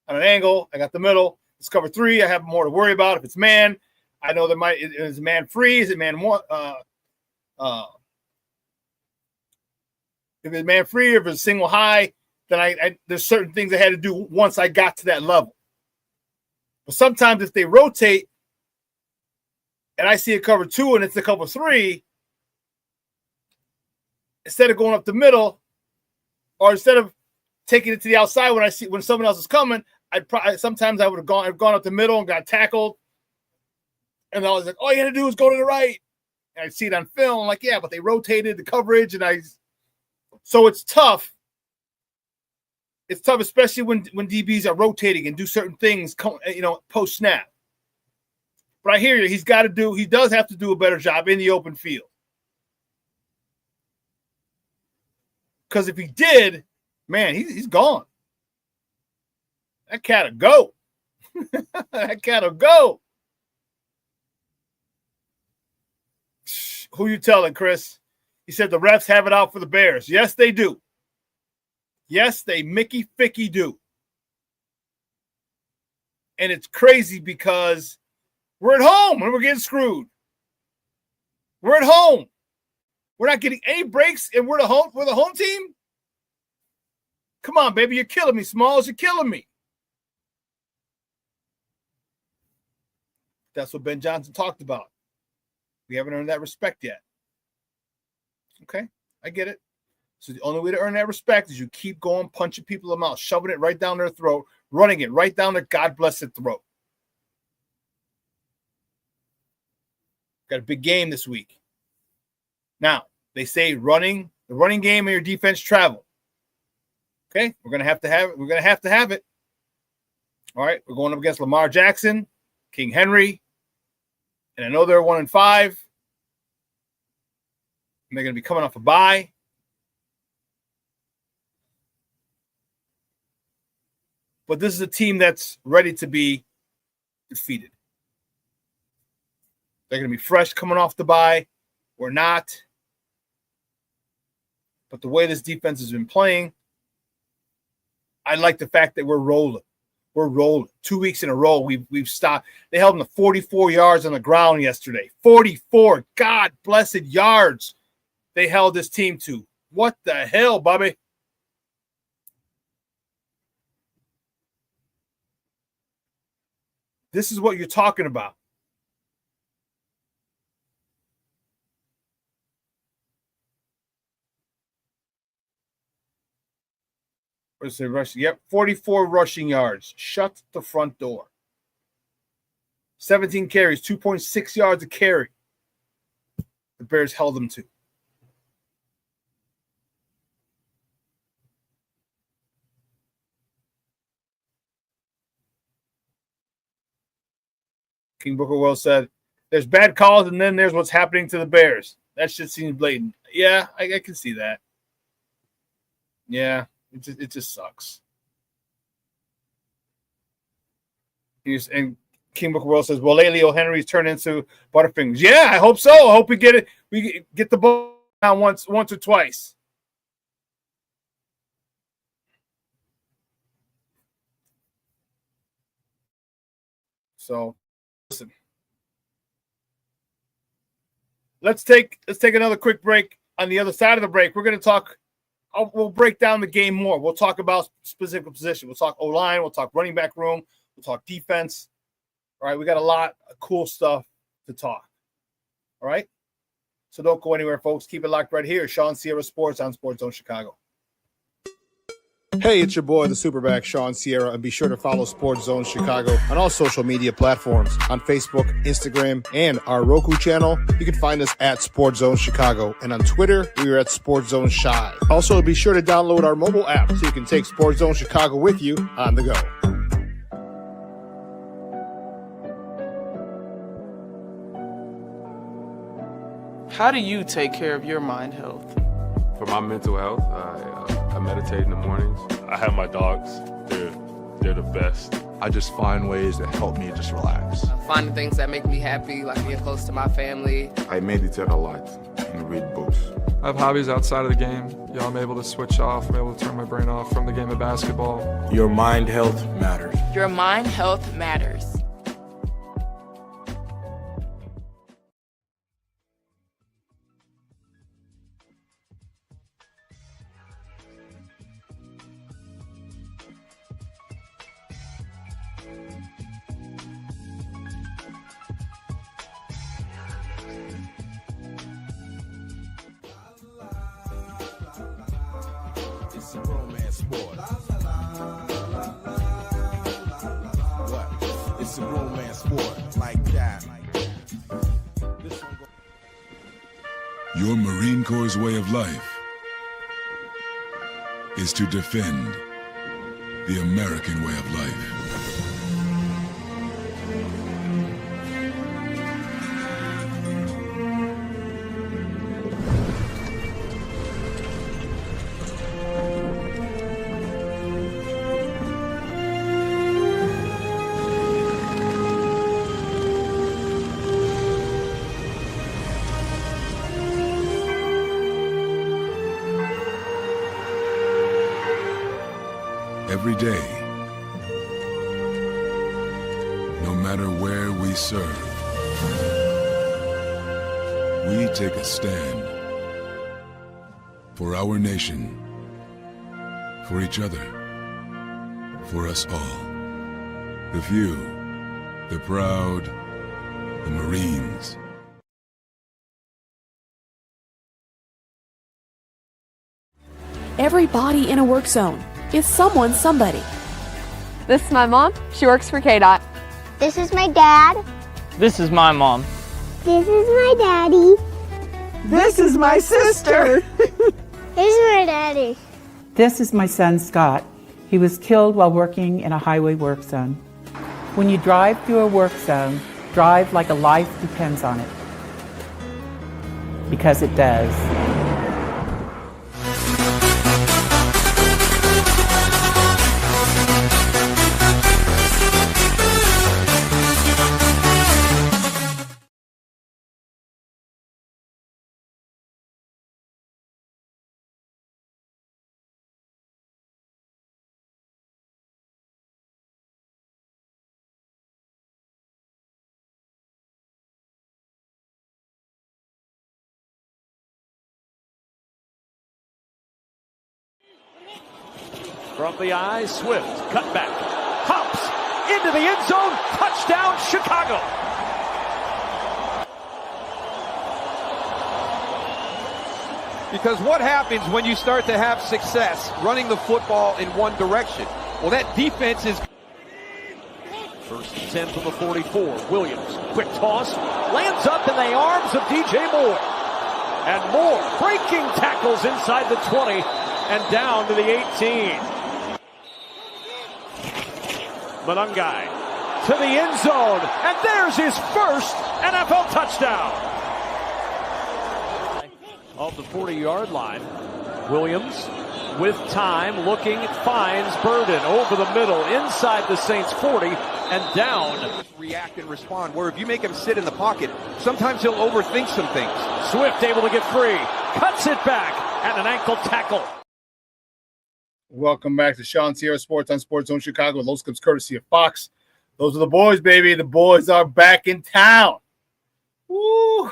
on an angle. I got the middle. It's cover 3. I have more to worry about. If it's man, I know is man free? Is it man one? If it's man free, or if it's single high, then there's certain things I had to do once I got to that level. But sometimes if they rotate and I see a cover 2 and it's a cover 3, instead of going up the middle, or instead of taking it to the outside when someone else is coming, sometimes I would have gone up the middle and got tackled. And I was like, all you got to do is go to the right. And I'd see it on film. I'm like, yeah, but they rotated the coverage. So it's tough. It's tough, especially when DBs are rotating and do certain things, post snap. But I hear you. He does have to do a better job in the open field. Because if he did, man, he's gone. That cat'll go. That cat'll go. Who you telling, Chris? He said the refs have it out for the Bears. Yes, they do. Yes, they Mickey Ficky do. And it's crazy because we're at home and we're getting screwed. We're at home. We're not getting any breaks, and we're the home team. Come on, baby, you're killing me, Smalls. You're killing me. That's what Ben Johnson talked about. We haven't earned that respect yet. Okay, I get it. So the only way to earn that respect is you keep going, punching people in the mouth, shoving it right down their throat, running it right down their God-blessed throat. Got a big game this week. Now, they say the running game and your defense travel. Okay, we're gonna have to have it. All right, we're going up against Lamar Jackson King Henry. And I know they're 1-5. And they're going to be coming off a bye. But this is a team that's ready to be defeated. They're going to be fresh coming off the bye. We're not. But the way this defense has been playing, I like the fact that we're rolling. We're rolling. 2 weeks in a row, we've stopped. They held them to 44 yards on the ground yesterday. 44, God blessed yards they held this team to. What the hell, Bobby? This is what you're talking about. What's the rushing? Yep, 44 rushing yards. Shut the front door. 17 carries, 2.6 yards a carry. The Bears held them to. King Booker Wells said, there's bad calls, and then there's what's happening to the Bears. That shit seems blatant. Yeah, I can see that. Yeah, it just sucks. And King Booker Wells says, well, lately O. Henry's turned into Butterfingers. Yeah, I hope so. I hope we get it. We get the ball down once or twice. So, listen. Let's take another quick break. On the other side of the break, we're going to talk. We'll break down the game more. We'll talk about specific position. We'll talk O-line. We'll talk running back room. We'll talk defense. All right, we got a lot of cool stuff to talk. All right? So don't go anywhere, folks. Keep it locked right here. Shawn Sierra Sports on Sports Zone Chicago. Hey, it's your boy, the SuperBack, Shawn Sierra, and be sure to follow Sports Zone Chicago on all social media platforms, on Facebook, Instagram, and our Roku channel. You can find us at Sports Zone Chicago, and on Twitter, we are at Sports Zone Shy. Also, be sure to download our mobile app so you can take Sports Zone Chicago with you on the go. How do you take care of your mind health? For my mental health, I meditate in the mornings. I have my dogs. They're the best. I just find ways that help me just relax. Finding things that make me happy, like being close to my family. I meditate a lot and read books. I have hobbies outside of the game. I'm able to switch off. I'm able to turn my brain off from the game of basketball. Your mind health matters. Your mind health matters. It's a romance sport. What? It's a romance sport like that. Your Marine Corps' way of life is to defend the American way of life. Every day, no matter where we serve, we take a stand for our nation, for each other, for us all. The few, the proud, the Marines. Every body in a work zone is someone's somebody. This is my mom. She works for KDOT. This is my dad. This is my mom. This is my daddy. This is my sister. This is my daddy. This is my son, Scott. He was killed while working in a highway work zone. When you drive through a work zone, drive like a life depends on it. Because it does. From the eye, Swift, cut back, hops, into the end zone, touchdown, Chicago. Because what happens when you start to have success running the football in one direction? Well, that defense is... First and 10 from the 44. Williams, quick toss, lands up in the arms of DJ Moore. And Moore breaking tackles inside the 20 and down to the 18. Manungai to the end zone, and there's his first NFL touchdown. Off the 40-yard line, Williams with time, looking, finds Burden over the middle, inside the Saints 40, and down. React and respond, where if you make him sit in the pocket, sometimes he'll overthink some things. Swift able to get free, cuts it back, and an ankle tackle. Welcome back to ShawnSierraSports on Sports Zone Chicago. Those comes courtesy of Fox. Those are the boys, baby. The boys are back in town. Woo!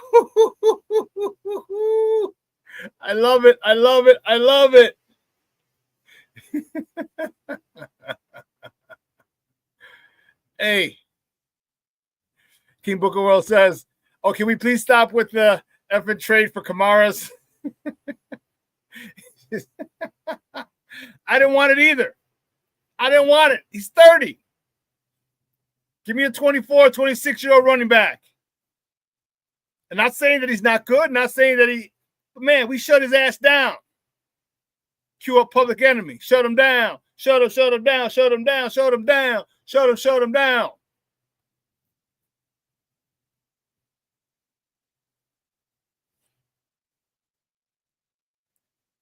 I love it. I love it. I love it. Hey, King Booker World says, "Oh, can we please stop with the effing trade for Kamara's?" I didn't want it either. I didn't want it. He's 30. Give me a 24, 26-year-old running back. I'm not saying that he's not good. Not saying that but man, we shut his ass down. Cue up Public Enemy. Shut him down. Shut him down. Shut him down. Shut him down. Shut him down.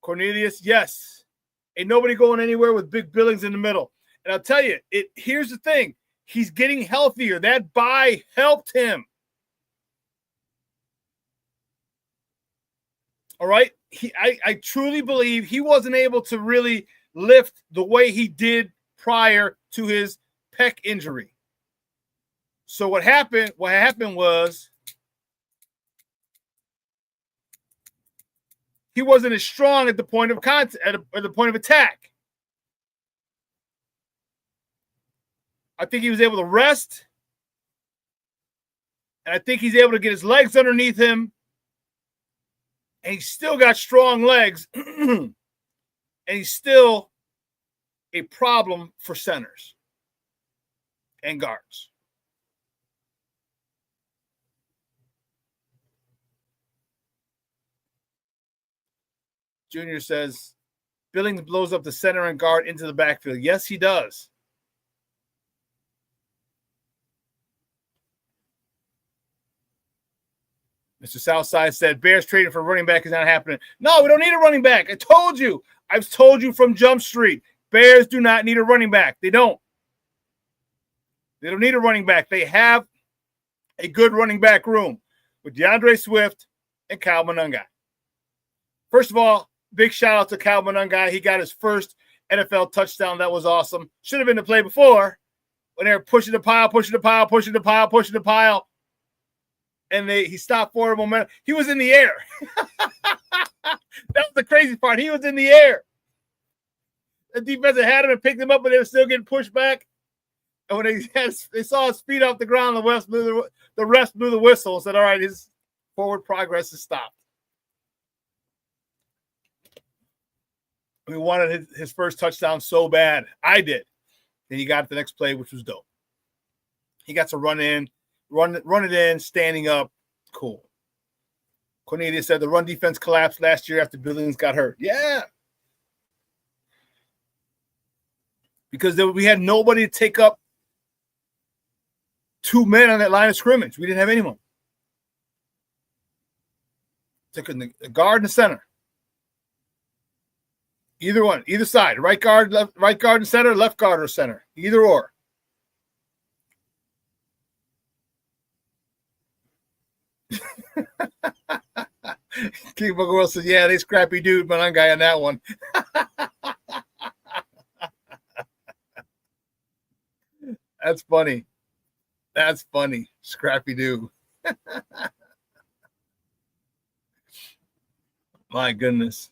Cornelius, yes. Ain't nobody going anywhere with big billings in the middle. And I'll tell you, here's the thing. He's getting healthier. That bye helped him. All right? I truly believe he wasn't able to really lift the way he did prior to his pec injury. So what happened was he wasn't as strong at the point of contact, at the point of attack. I think he was able to rest. And I think he's able to get his legs underneath him. And he's still got strong legs. And he's still a problem for centers and guards. Junior says, Billings blows up the center and guard into the backfield. Yes, he does. Mr. Southside said, Bears trading for running back is not happening. No, we don't need a running back. I told you. I've told you from Jump Street. Bears do not need a running back. They don't. They don't need a running back. They have a good running back room with DeAndre Swift and Kyle Manungai. First of all, big shout out to Kyle Manungai. He got his first NFL touchdown. That was awesome. Should have been the play before when they were pushing the pile. And he stopped forward momentum. He was in the air. That was the crazy part. He was in the air. The defense had him and picked him up, but they were still getting pushed back. And when they saw his feet off the ground, the refs blew the whistle and said, all right, his forward progress is stopped. We wanted his first touchdown so bad. I did. Then he got it the next play, which was dope. He got to run it in, standing up. Cool. Cornelius said the run defense collapsed last year after Billings got hurt. Yeah. Because we had nobody to take up 2 men on that line of scrimmage. We didn't have anyone. Took in the guard and the center. Either one, either side. Right guard and center, left guard or center. Either or. King Booker Will says, yeah, they scrappy dude, but I'm guy on that one. That's funny. That's funny. Scrappy dude. My goodness.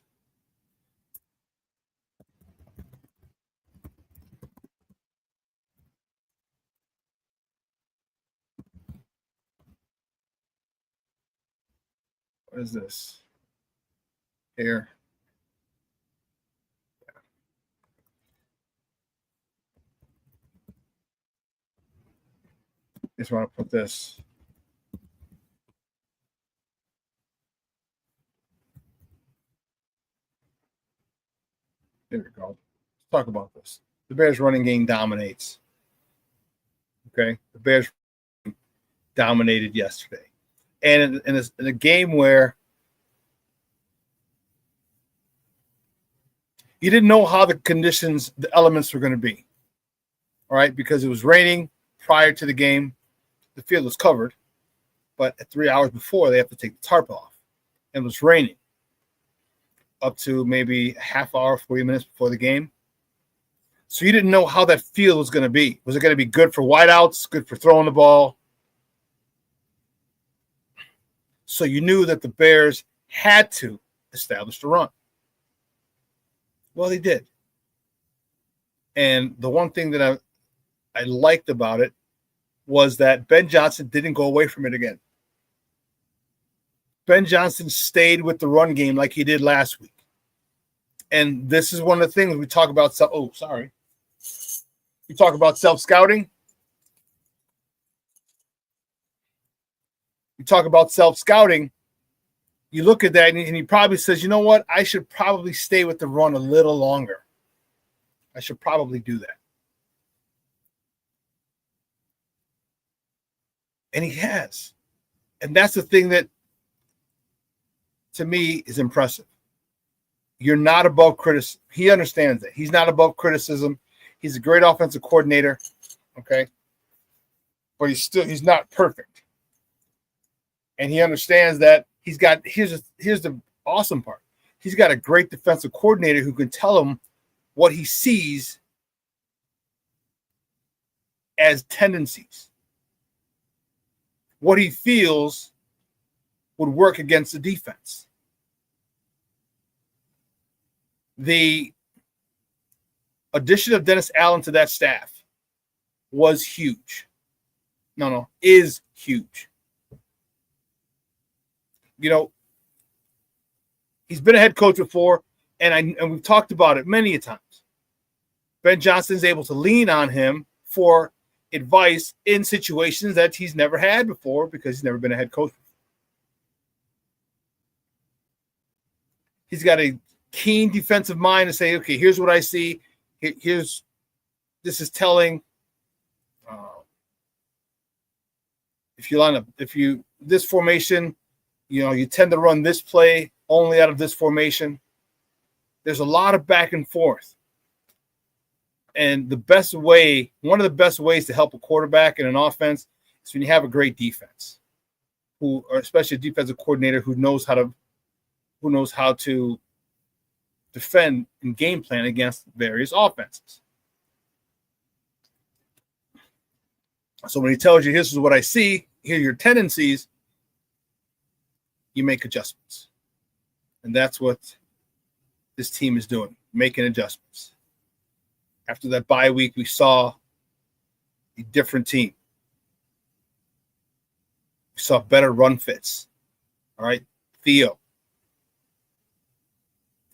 What is this? Here. Just want to put this. There we go. Let's talk about this. The Bears running game dominates. Okay. The Bears dominated yesterday. And in a game where you didn't know how the conditions, the elements were going to be. All right. Because it was raining prior to the game. The field was covered. But at 3 hours before, they have to take the tarp off. And it was raining up to maybe a half hour, 40 minutes before the game. So you didn't know how that field was going to be. Was it going to be good for wideouts, good for throwing the ball? So you knew that the Bears had to establish the run. Well, they did. And the one thing that I liked about it was that Ben Johnson didn't go away from it again. Ben Johnson stayed with the run game like he did last week. And this is one of the things we talk about. We talk about self-scouting. You talk about self-scouting. You look at that and he probably says, you know what? I should probably stay with the run a little longer. I should probably do that. And he has. And that's the thing that, to me, is impressive. You're not above criticism. He understands that. He's not above criticism. He's a great offensive coordinator, okay? But he's not perfect. And he understands that he's got, here's the awesome part. He's got a great defensive coordinator who can tell him what he sees as tendencies. What he feels would work against the defense. The addition of Dennis Allen to that staff was huge. Is huge. You know, he's been a head coach before, and we've talked about it many a times. Ben Johnson's able to lean on him for advice in situations that he's never had before because he's never been a head coach before. He's got a keen defensive mind to say, okay, here's what I see. This is telling. This formation, you tend to run this play only out of this formation. There's a lot of back and forth. And one of the best ways to help a quarterback in an offense is when you have a great defense, or especially a defensive coordinator who knows how to defend and game plan against various offenses. So when he tells you, this is what I see, here are your tendencies, you make adjustments. And that's what this team is doing, making adjustments. After that bye week, we saw a different team. We saw better run fits. All right. Theo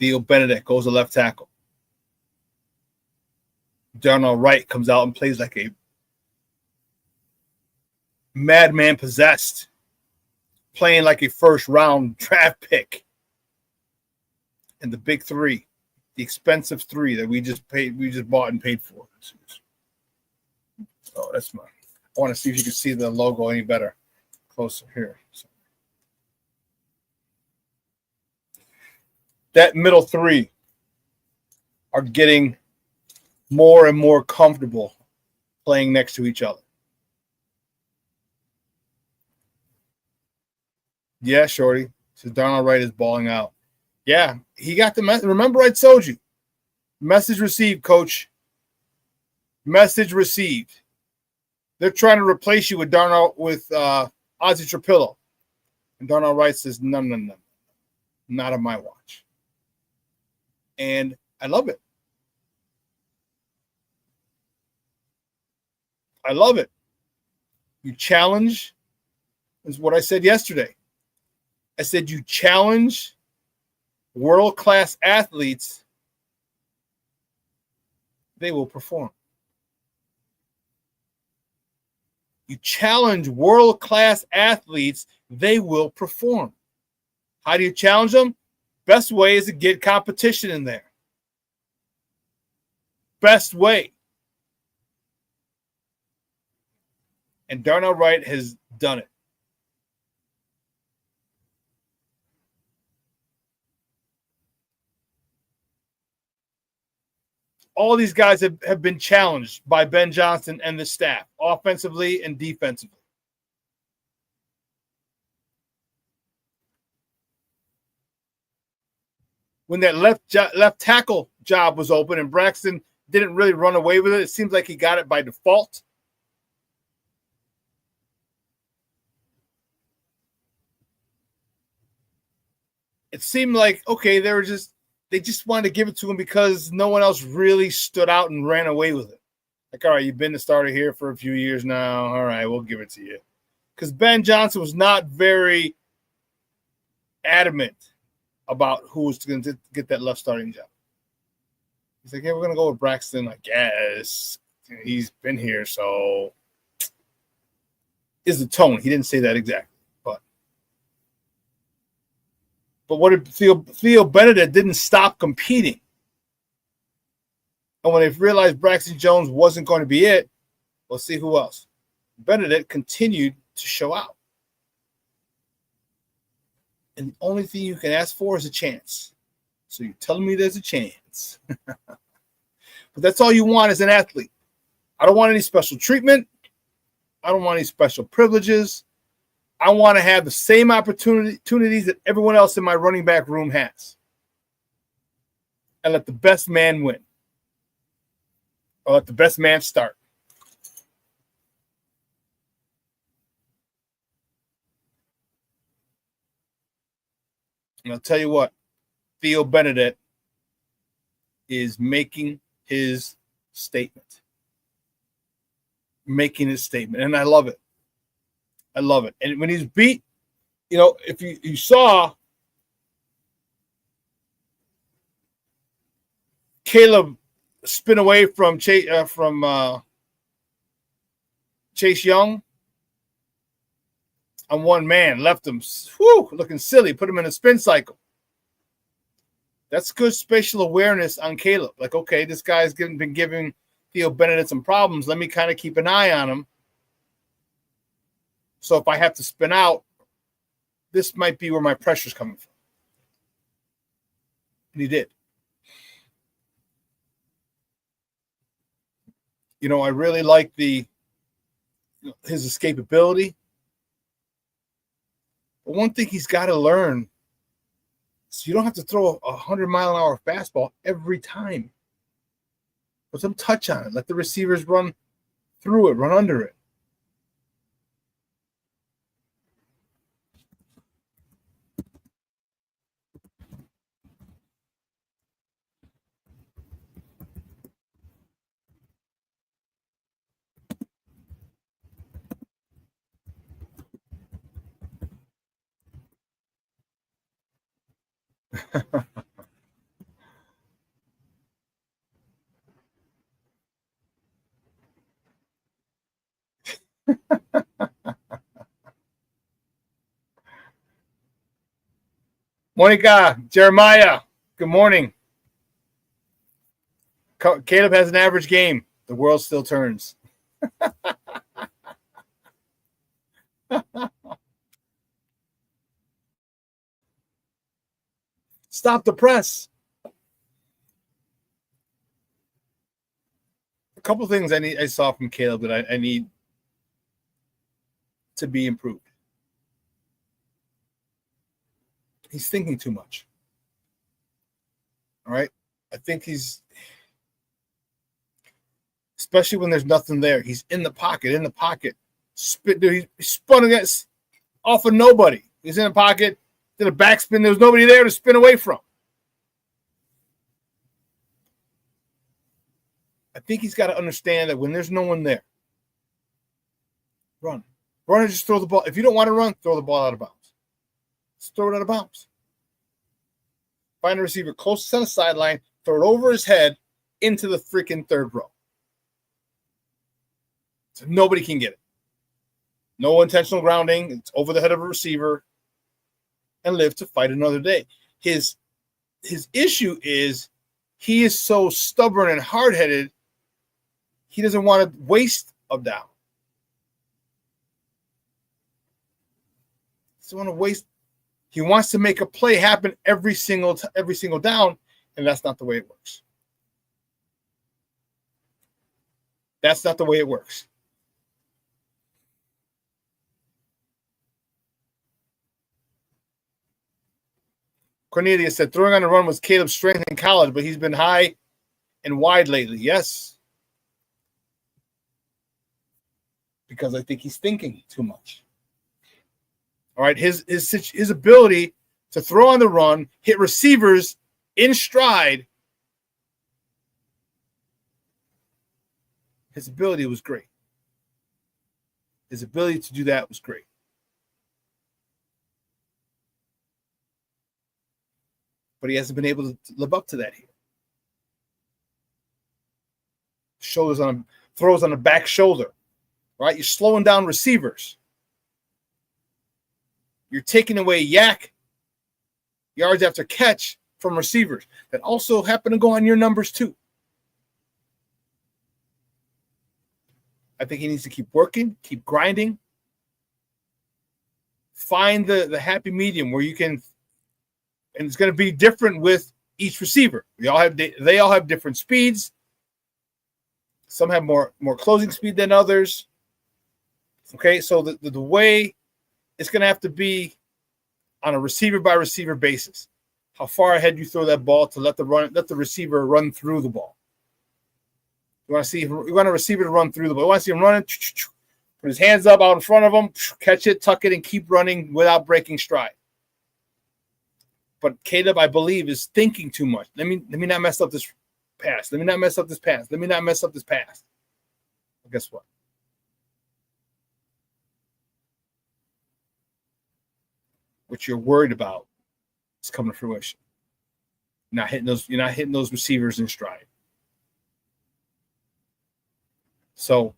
Benedict goes to left tackle. Darnell Wright comes out and plays like a madman possessed, playing like a first-round draft pick. And the big three, the expensive three that we just bought and paid for. Oh, that's mine. I want to see if you can see the logo any better. Closer here. So. That middle three are getting more and more comfortable playing next to each other. Yeah, Shorty. So Darnell Wright is balling out. Yeah, he got the message. Remember I told you. Message received, coach. Message received. They're trying to replace you with Ozzy Trapillo. And Darnell Wright says, no. Not on my watch. And I love it. I love it. You challenge, is what I said yesterday. I said you challenge world-class athletes, they will perform. You challenge world-class athletes, they will perform. How do you challenge them? Best way is to get competition in there. Best way. And Darnell Wright has done it. All these guys have been challenged by Ben Johnson and the staff, offensively and defensively. When that left tackle job was open and Braxton didn't really run away with it, it seems like he got it by default. It seemed like, okay, they just wanted to give it to him because no one else really stood out and ran away with it. Like, all right, you've been the starter here for a few years now. All right, we'll give it to you. Because Ben Johnson was not very adamant about who was going to get that left starting job. He's like, yeah, we're going to go with Braxton, I guess. He's been here, so is the tone. He didn't say that exactly. But what did Theo Benedict didn't stop competing. And when they realized Braxton Jones wasn't going to be it, we'll see who else. Benedict continued to show out. And the only thing you can ask for is a chance. So you're telling me there's a chance. But that's all you want as an athlete. I don't want any special treatment. I don't want any special privileges. I want to have the same opportunities that everyone else in my running back room has. And let the best man win. Or let the best man start. And I'll tell you what, Theo Benedict is making his statement. Making his statement. And I love it. I love it. And when he's beat, if you saw Caleb spin away from Chase Young on one man, left him looking silly, put him in a spin cycle. That's good spatial awareness on Caleb. Like, okay, this guy's been giving Theo Benedict some problems. Let me kind of keep an eye on him. So if I have to spin out, this might be where my pressure's coming from. And he did. I really like his escapability. But one thing he's got to learn is you don't have to throw a 100-mile-an-hour fastball every time. Put some touch on it. Let the receivers run through it, run under it. Monica, Jeremiah, good morning. Caleb has an average game. The world still turns. Stop the press. A couple things I saw from Caleb that I need to be improved. He's thinking too much. All right? I think he's, especially when there's nothing there, he's in the pocket. He spun against off of nobody. He's in the pocket, did a backspin. There was nobody there to spin away from. I think he's got to understand that when there's no one there, run. Run and just throw the ball. If you don't want to run, throw the ball out of bounds. Just throw it out of bounds. Find a receiver closest on the sideline, throw it over his head into the freaking third row. So nobody can get it. No intentional grounding. It's over the head of a receiver and live to fight another day. His issue is he is so stubborn and hard-headed, he doesn't want to waste a down. He doesn't want to waste. He wants to make a play happen every single down, and that's not the way it works. That's not the way it works. Cornelius said, throwing on the run was Caleb's strength in college, but he's been high and wide lately. Yes. Because I think he's thinking too much. All right, his ability to throw on the run, hit receivers in stride, his ability was great. His ability to do that was great. But he hasn't been able to live up to that here. Throws on the back shoulder. Right? You're slowing down receivers. You're taking away yards after catch from receivers that also happen to go on your numbers too. I think he needs to keep working, keep grinding. Find the happy medium where you can. And it's going to be different with each receiver. They all have different speeds. Some have more closing speed than others. Okay, so the way it's going to have to be on a receiver by receiver basis. How far ahead you throw that ball to let the receiver run through the ball. You want a receiver to run through the ball. You want to see him running, put his hands up out in front of him, catch it, tuck it, and keep running without breaking stride. But Caleb, I believe, is thinking too much. Let me not mess up this pass. Let me not mess up this pass. Let me not mess up this pass. Well, guess what? What you're worried about is coming to fruition. You're not hitting those receivers in stride. So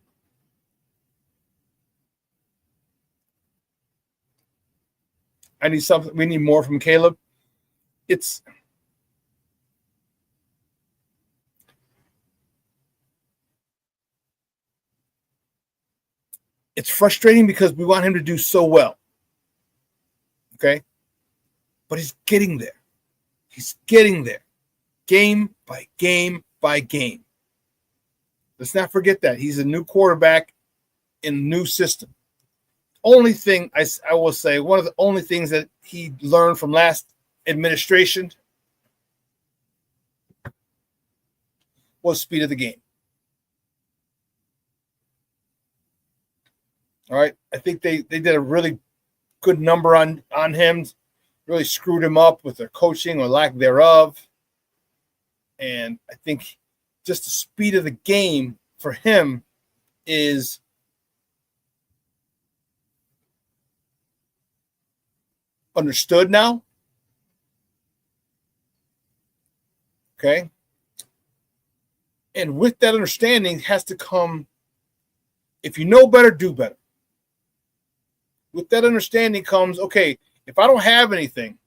we need more from Caleb. It's frustrating because we want him to do so well. Okay? But he's getting there. He's getting there. Game by game by game. Let's not forget that. He's a new quarterback in a new system. Only thing I will say, one of the only things that he learned from last administration was speed of the game. All right. I think they did a really good number on him, really screwed him up with their coaching or lack thereof. And I think just the speed of the game for him is understood now. Okay. And with that understanding has to come, if you know better, do better. With that understanding comes, okay, if I don't have anything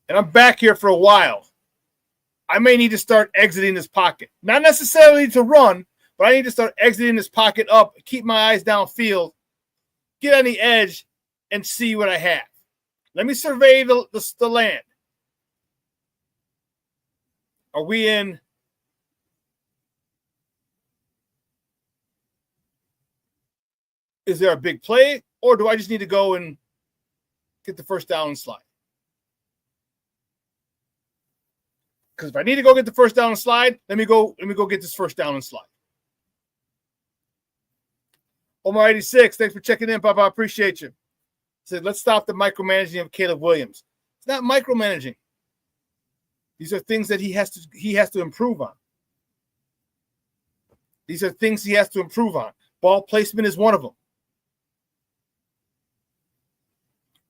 and I'm back here for a while, I may need to start exiting this pocket. Not necessarily to run, but I need to start exiting this pocket up, keep my eyes downfield, get on the edge, and see what I have. Let me survey the land. Are we in? Is there a big play, or do I just need to go and get the first down and slide? Because if I need to go get the first down and slide, let me go get this first down and slide. Omar 86, thanks for checking in, Papa. I appreciate you. Said, let's stop the micromanaging of Caleb Williams. It's not micromanaging. These are things that he has to improve on. These are things he has to improve on. Ball placement is one of them.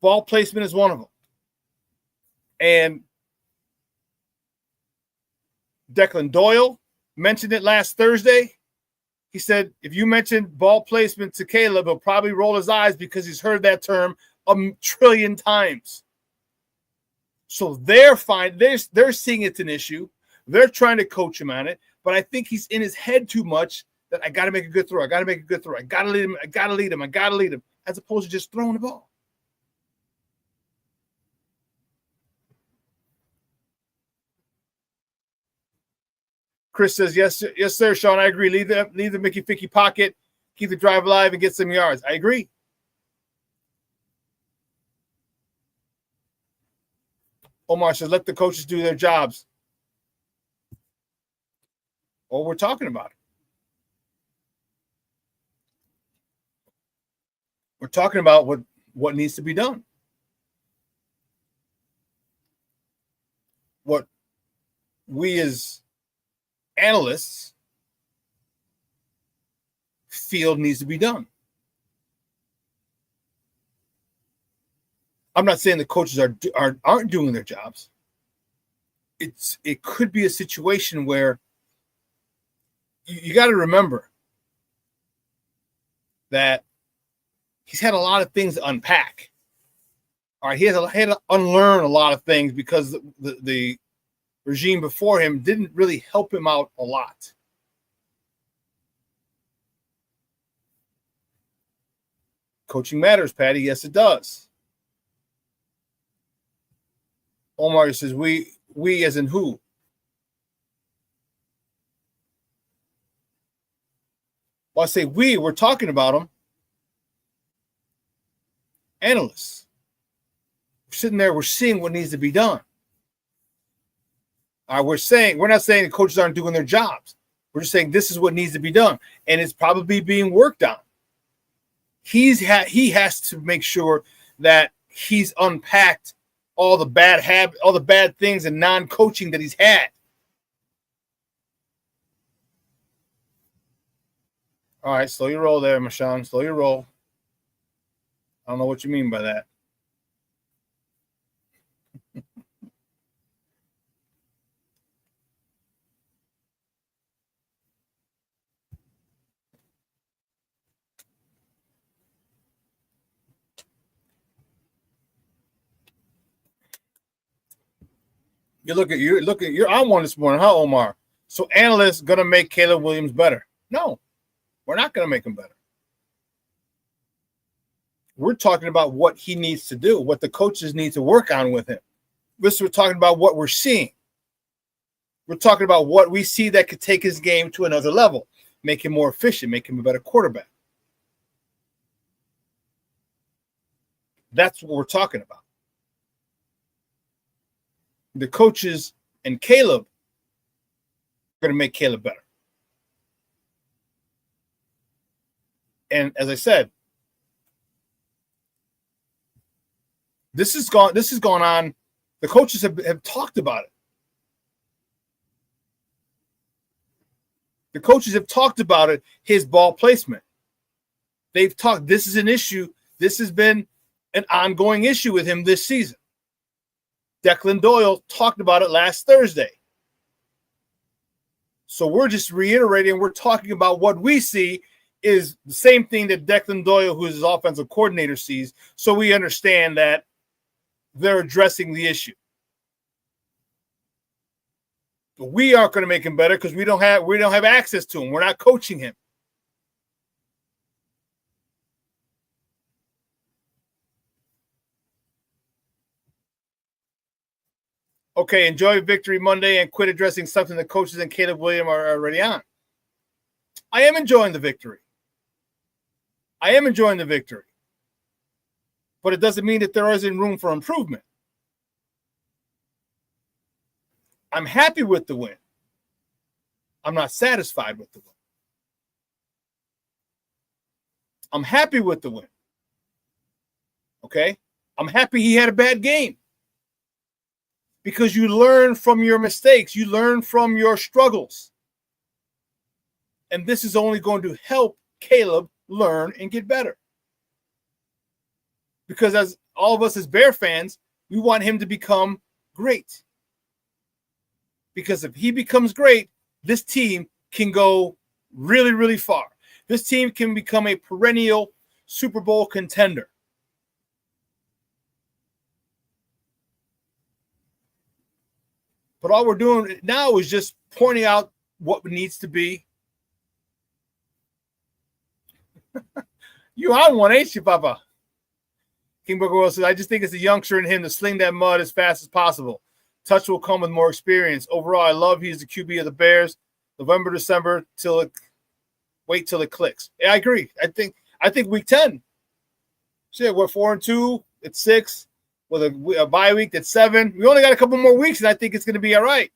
Ball placement is one of them. And Declan Doyle mentioned it last Thursday. He said, if you mention ball placement to Caleb, he'll probably roll his eyes because he's heard that term a trillion times. So they're fine. They're seeing it's an issue. They're trying to coach him on it. But I think he's in his head too much that I got to make a good throw. I got to make a good throw. I got to lead him. I got to lead him. I got to lead him, as opposed to just throwing the ball. Chris says, yes, sir, Shawn. I agree. Leave the Mickey Ficky pocket, keep the drive alive, and get some yards. I agree. Omar says, let the coaches do their jobs. Well, we're talking about it. We're talking about what needs to be done. What we as analysts feel needs to be done. I'm not saying the coaches aren't doing their jobs. It could be a situation where you got to remember that he's had a lot of things to unpack. All right, he had to unlearn a lot of things because the regime before him didn't really help him out a lot. Coaching matters, Patty. Yes, it does. Omar says, we as in who? Well, I say we're talking about them. Analysts. We're sitting there, we're seeing what needs to be done. We're not saying the coaches aren't doing their jobs. We're just saying this is what needs to be done, and it's probably being worked on. He has to make sure that he's unpacked all the bad habits, all the bad things and non-coaching that he's had. All right, slow your roll there, Shawn. Slow your roll. I don't know what you mean by that. You're on one this morning, huh, Omar? So analysts gonna make Caleb Williams better? No, we're not gonna make him better. We're talking about what he needs to do, what the coaches need to work on with him. We're talking about what we're seeing. We're talking about what we see that could take his game to another level, make him more efficient, make him a better quarterback. That's what we're talking about. The coaches and Caleb are going to make Caleb better. And as I said, this has gone on. The coaches have talked about it. The coaches have talked about it, his ball placement. They've talked, this is an issue. This has been an ongoing issue with him this season. Declan Doyle talked about it last Thursday. So we're just reiterating, we're talking about what we see is the same thing that Declan Doyle, who is his offensive coordinator, sees. So we understand that they're addressing the issue. But we aren't going to make him better because we don't have access to him. We're not coaching him. Okay, enjoy Victory Monday and quit addressing something the coaches and Caleb Williams are already on. I am enjoying the victory. But it doesn't mean that there isn't room for improvement. I'm happy with the win. I'm not satisfied with the win. I'm happy with the win. Okay? I'm happy he had a bad game. Because you learn from your mistakes. You learn from your struggles. And this is only going to help Caleb learn and get better. Because as all of us as Bear fans, we want him to become great. Because if he becomes great, this team can go really, really far. This team can become a perennial Super Bowl contender. But all we're doing now is just pointing out what needs to be. You on one, ain't you, Papa? King Booker Will says, I just think it's a youngster in him to sling that mud as fast as possible. Touch will come with more experience. Overall, I love he's the QB of the Bears. November, December, wait till it clicks. Yeah, I agree. I think week 10. Shit, we're 4-2. It's 6. With a bye week, that's 7. We only got a couple more weeks, and I think it's going to be all right.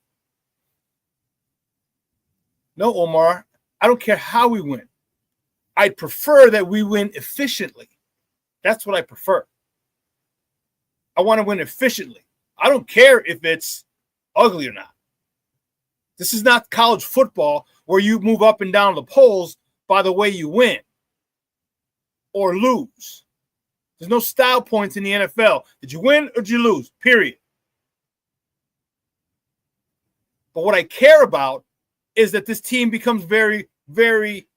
No, Omar, I don't care how we win. I'd prefer that we win efficiently. That's what I prefer. I want to win efficiently. I don't care if it's ugly or not. This is not college football where you move up and down the polls by the way you win or lose. There's no style points in the NFL. Did you win or did you lose? Period. But what I care about is that this team becomes very, very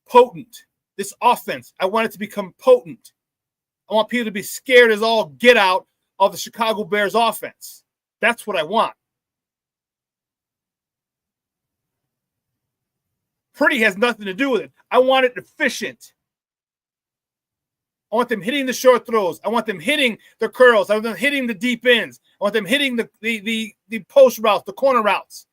potent. This offense, I want it to become potent. I want people to be scared as all get out of the Chicago Bears offense. That's what I want. Pretty has nothing to do with it. I want it efficient. I want them hitting the short throws. I want them hitting the curls. I want them hitting the deep ends. I want them hitting the post routes, the corner routes.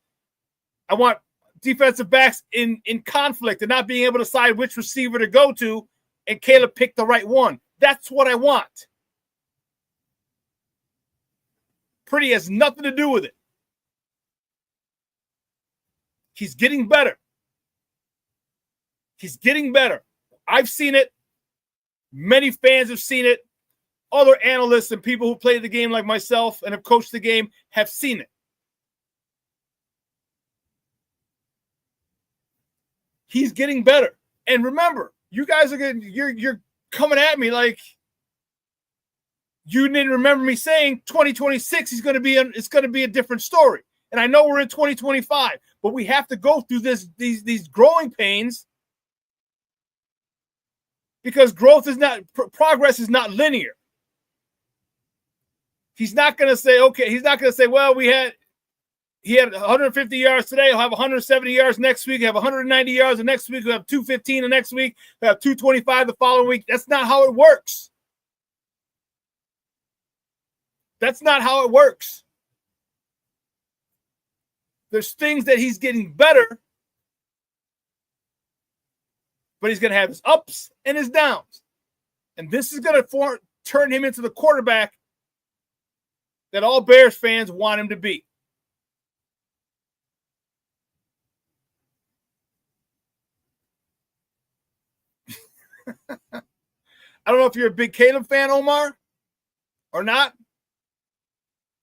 I want defensive backs in conflict and not being able to decide which receiver to go to, and Caleb picked the right one. That's what I want. Pretty has nothing to do with it. He's getting better. He's getting better. I've seen it. Many fans have seen it. Other analysts and people who play the game like myself and have coached the game have seen it. He's getting better. And remember, you guys are you're coming at me like you didn't remember me saying 2026 it's going to be a different story. And I know we're in 2025, but we have to go through these growing pains. Because progress is not linear. He's not going to say, okay, he's not going to say, well, he had 150 yards today. He'll have 170 yards next week. He'll have 190 yards the next week. He'll have 215 the next week. He'll have 225 the following week. That's not how it works. That's not how it works. There's things that he's getting better, but he's going to have his ups and his downs. And this is going to turn him into the quarterback that all Bears fans want him to be. I don't know if you're a big Caleb fan, Omar, or not.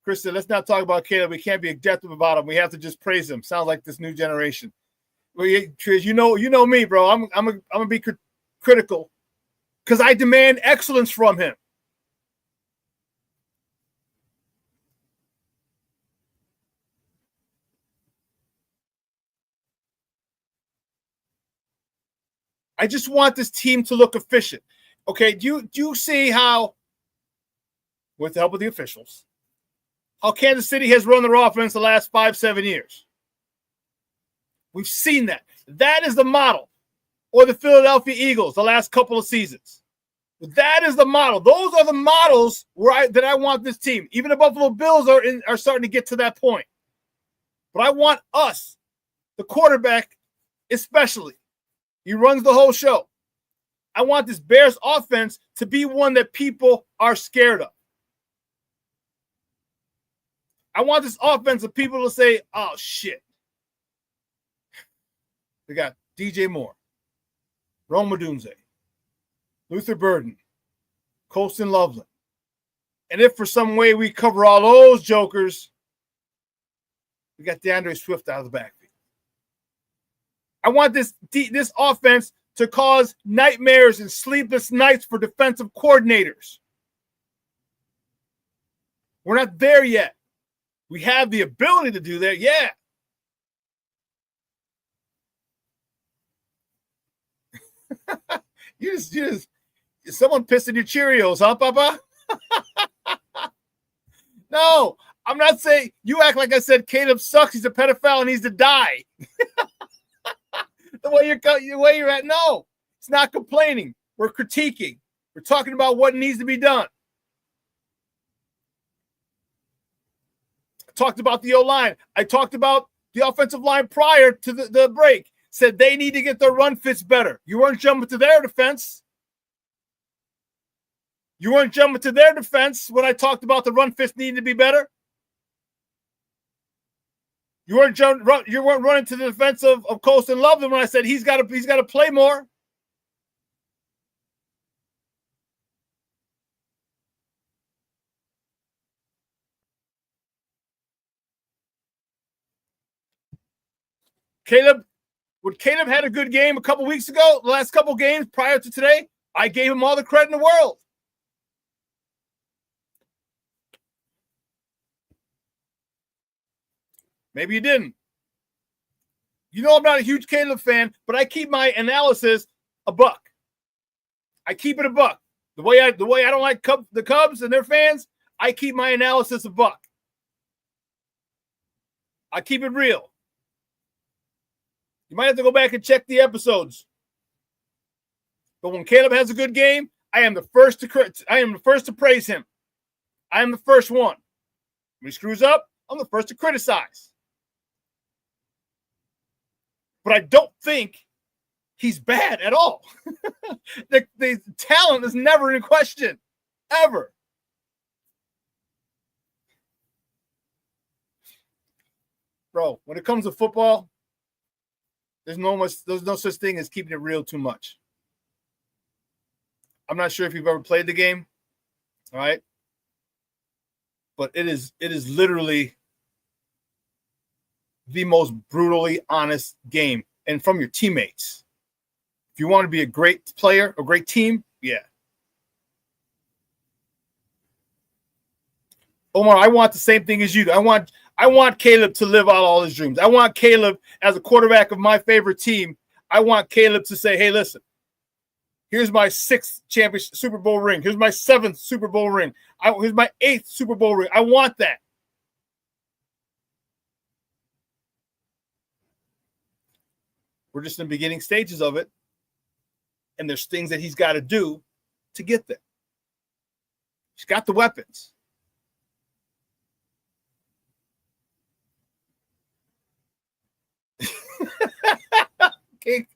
Chris said, let's not talk about Caleb. We can't be objective about him. We have to just praise him. Sounds like this new generation. Well, you know me, bro. I'm gonna be critical because I demand excellence from him. I just want this team to look efficient. Okay, do you see how, with the help of the officials, how Kansas City has run their offense the last 5-7 years? We've seen that. That is the model. Or the Philadelphia Eagles the last couple of seasons. That is the model. Those are the models that I want this team. Even the Buffalo Bills are starting to get to that point. But I want us, the quarterback especially. He runs the whole show. I want this Bears offense to be one that people are scared of. I want this offense of people to say, oh, shit. We got DJ Moore, Rome Odunze, Luther Burden, Colston Loveland. And if for some way we cover all those jokers, we got DeAndre Swift out of the backfield. I want this offense to cause nightmares and sleepless nights for defensive coordinators. We're not there yet. We have the ability to do that, yeah. you just someone pissed in your Cheerios, huh, Papa? No, I'm not saying you act like I said Caleb sucks. He's a pedophile and needs to die. the way you're at, no, it's not complaining. We're critiquing. We're talking about what needs to be done. I talked about the O-line. I talked about the offensive line prior to the break. Said they need to get their run fits better. You weren't jumping to their defense. You weren't jumping to their defense when I talked about the run fits needing to be better. You weren't running to the defense of Colston Loveland when I said he's got to play more. When Caleb had a good game a couple weeks ago, the last couple games prior to today, I gave him all the credit in the world. Maybe you didn't. You know I'm not a huge Caleb fan, but I keep my analysis a buck. I keep it a buck. The way I don't like the Cubs and their fans, I keep my analysis a buck. I keep it real. You might have to go back and check the episodes. But when Caleb has a good game, I am the first to praise him. I am the first one. When he screws up, I'm the first to criticize. But I don't think he's bad at all. the talent is never in question, ever. Bro, when it comes to football, there's no such thing as keeping it real too much. I'm not sure if you've ever played the game, all right? But it is literally the most brutally honest game, and from your teammates. If you want to be a great player, a great team, yeah. Omar, I want the same thing as you do. I want Caleb to live out all his dreams. I want Caleb, as a quarterback of my favorite team, I want Caleb to say, hey, listen, here's my 6th championship Super Bowl ring. Here's my 7th Super Bowl ring. Here's my 8th Super Bowl ring. I want that. We're just in the beginning stages of it, and there's things that he's got to do to get there. He's got the weapons. Okay,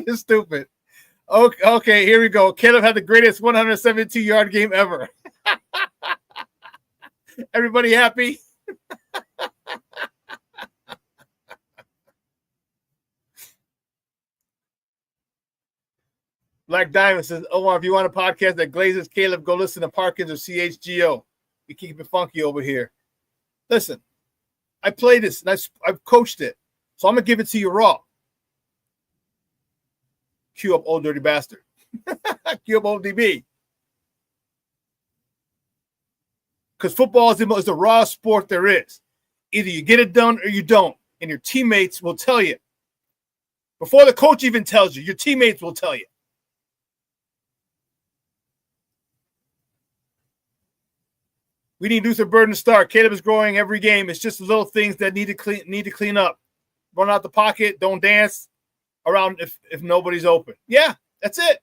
you're stupid. Okay, here we go. Caleb had the greatest 172-yard game ever. Everybody happy? Black Diamond says, Omar, if you want a podcast that glazes Caleb, go listen to Parkins or CHGO. We keep it funky over here. Listen, I play this, and I've coached it, so I'm going to give it to you raw. Cue up old dirty bastard. Cue up old DB. Because football is the raw sport there is. Either you get it done or you don't, and your teammates will tell you. Before the coach even tells you, your teammates will tell you. We need Luther Burden to start. Caleb is growing every game. It's just little things that need to clean up. Run out the pocket. Don't dance around if nobody's open. Yeah, that's it.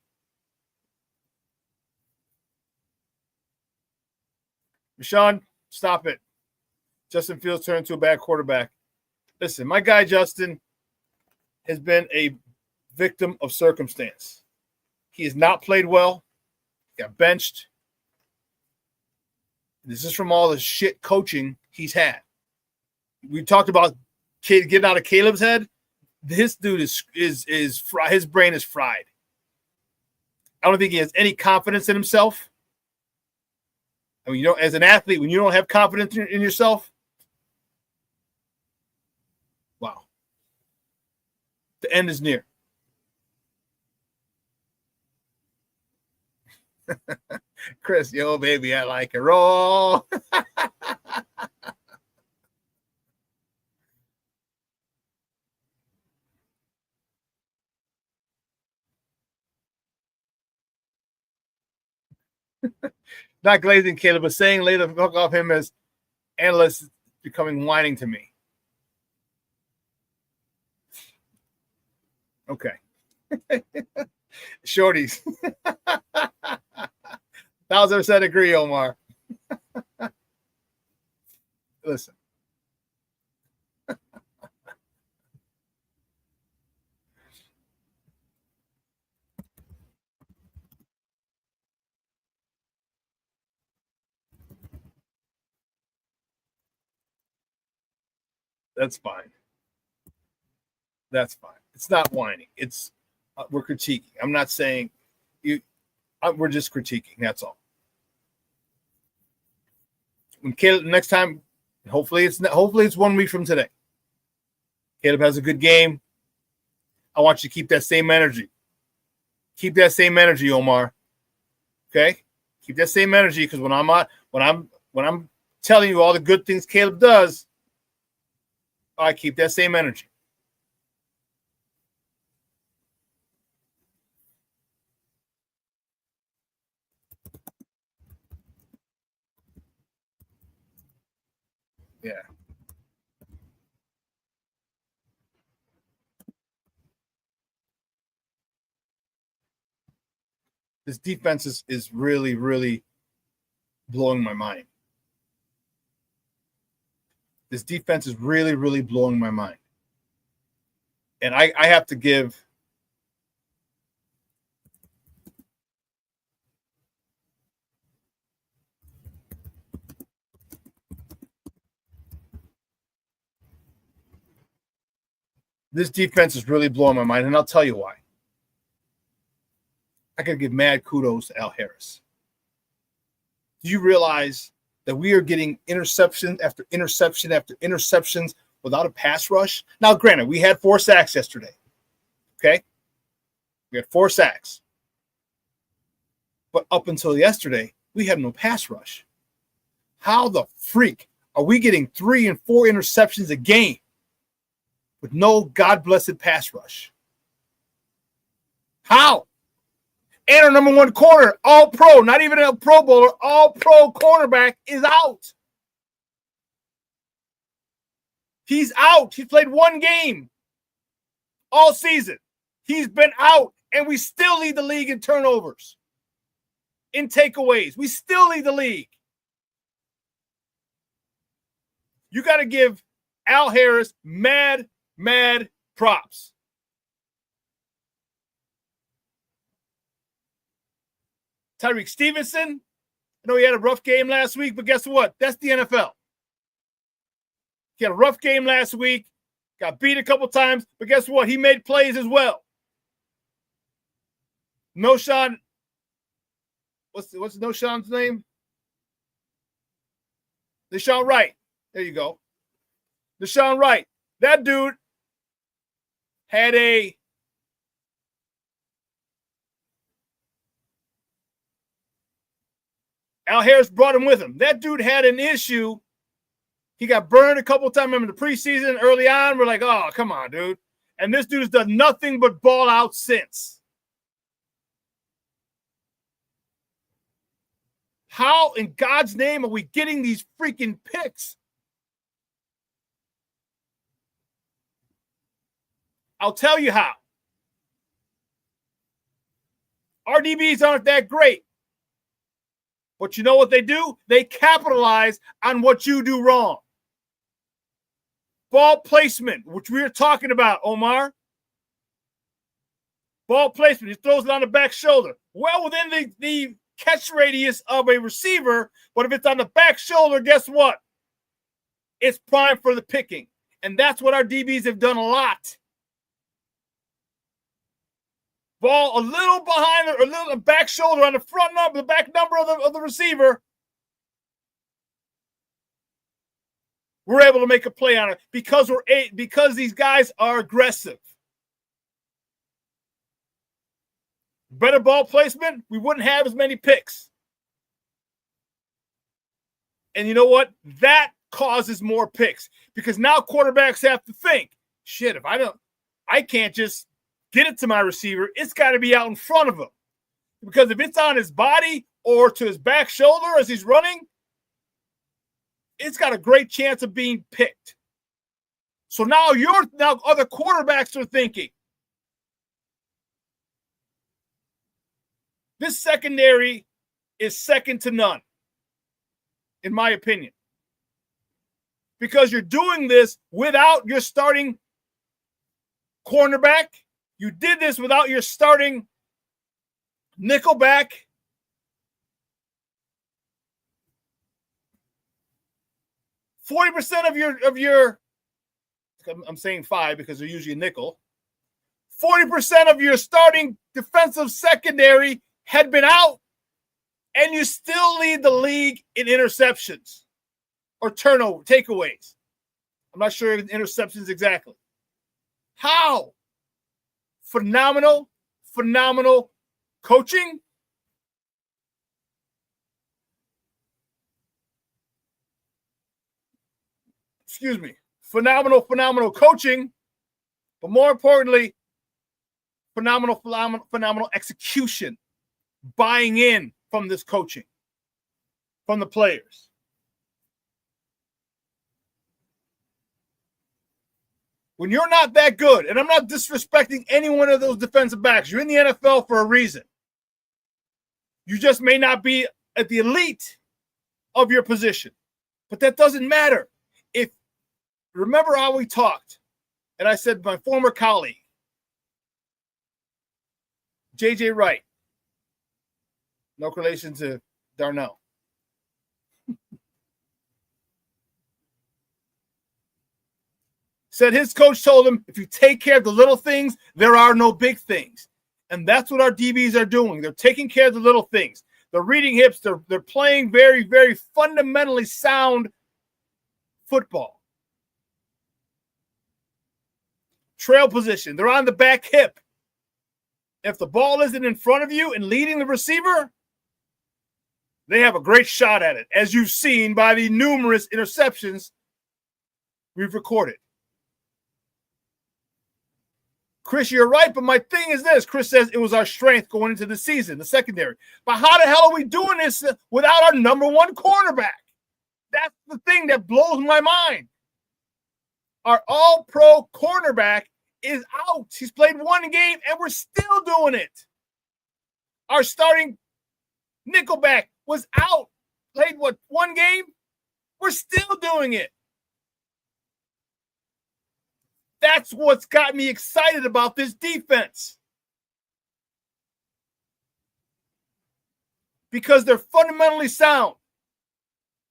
Shawn, stop it. Justin Fields turned into a bad quarterback. Listen, my guy Justin has been a victim of circumstance. He has not played well. He got benched. This is from all the shit coaching he's had. We talked about getting out of Caleb's head. This dude is fried. His brain is fried. I don't think he has any confidence in himself. I mean, as an athlete, when you don't have confidence in yourself, wow. The end is near. Chris, yo, baby, I like it raw. Not glazing Caleb, but saying later hook off him as analysts becoming whining to me. Okay. Shorties. 1,000% agree, Omar. Listen. That's fine. That's fine. It's not whining. It's we're critiquing. I'm not saying you. We're just critiquing. That's all. When Caleb next time, hopefully it's 1 week from today. Caleb has a good game. I want you to keep that same energy. Keep that same energy, Omar. Okay, keep that same energy because when I'm telling you all the good things Caleb does, I keep that same energy. Yeah. This defense is really, really blowing my mind. This defense is really, really blowing my mind. And I have to give this defense is really blowing my mind, and I'll tell you why. I got to give mad kudos to Al Harris. Do you realize that we are getting interception after interception after interceptions without a pass rush? Now, granted, we had 4 sacks yesterday. Okay? We had 4 sacks. But up until yesterday, we had no pass rush. How the freak are we getting 3 and 4 interceptions a game with no God-blessed pass rush? How? And our number 1 corner, all-pro, not even a Pro Bowler, all-pro cornerback is out. He's out. He's played 1 game all season. He's been out, and we still lead the league in turnovers, in takeaways. We still lead the league. You got to give Al Harris mad props. Tyreek Stevenson, I know he had a rough game last week, but guess what? That's the NFL. He had a rough game last week, got beat a couple times, but guess what? He made plays as well. No Shawn, what's No Shawn's name? Deshaun Wright. There you go. Deshaun Wright. That dude had Al Harris brought him with him. That dude had an issue. He got burned a couple times. Remember the preseason early on? We're like, oh, come on, dude. And this dude's done nothing but ball out since. How in God's name are we getting these freaking picks? I'll tell you how. Our DBs aren't that great. But you know what they do? They capitalize on what you do wrong. Ball placement, which we were talking about, Omar. Ball placement. He throws it on the back shoulder. Well within the catch radius of a receiver, but if it's on the back shoulder, guess what? It's prime for the picking. And that's what our DBs have done a lot. Ball a little behind, a little back shoulder on the front number, the back number of the receiver. We're able to make a play on it because these guys are aggressive. Better ball placement, we wouldn't have as many picks. And you know what? That causes more picks because now quarterbacks have to think, shit, if I can't just get it to my receiver, it's got to be out in front of him. Because if it's on his body or to his back shoulder as he's running, it's got a great chance of being picked. So now other quarterbacks are thinking, this secondary is second to none, in my opinion. Because you're doing this without your starting cornerback. You did this without your starting nickelback. %40 of your I'm saying 5 because they're usually a nickel. 40% of your starting defensive secondary had been out, and you still lead the league in interceptions or takeaways. I'm not sure in interceptions exactly. How? Phenomenal coaching. Excuse me. Phenomenal coaching, but more importantly, phenomenal execution. Buying in from this coaching, from the players. When you're not that good, and I'm not disrespecting any one of those defensive backs, you're in the NFL for a reason. You just may not be at the elite of your position, but that doesn't matter. Remember how we talked, and I said my former colleague, J.J. Wright, no relation to Darnell. Said his coach told him, if you take care of the little things, there are no big things. And that's what our DBs are doing. They're taking care of the little things. They're reading hips. They're playing very, very fundamentally sound football. Trail position. They're on the back hip. If the ball isn't in front of you and leading the receiver, they have a great shot at it, as you've seen by the numerous interceptions we've recorded. Chris, you're right, but my thing is this. Chris says it was our strength going into the season, the secondary. But how the hell are we doing this without our number one cornerback? That's the thing that blows my mind. Our all-pro cornerback is out. He's played one game, and we're still doing it. Our starting nickelback was out. Played, one game? We're still doing it. That's what's got me excited about this defense. Because they're fundamentally sound.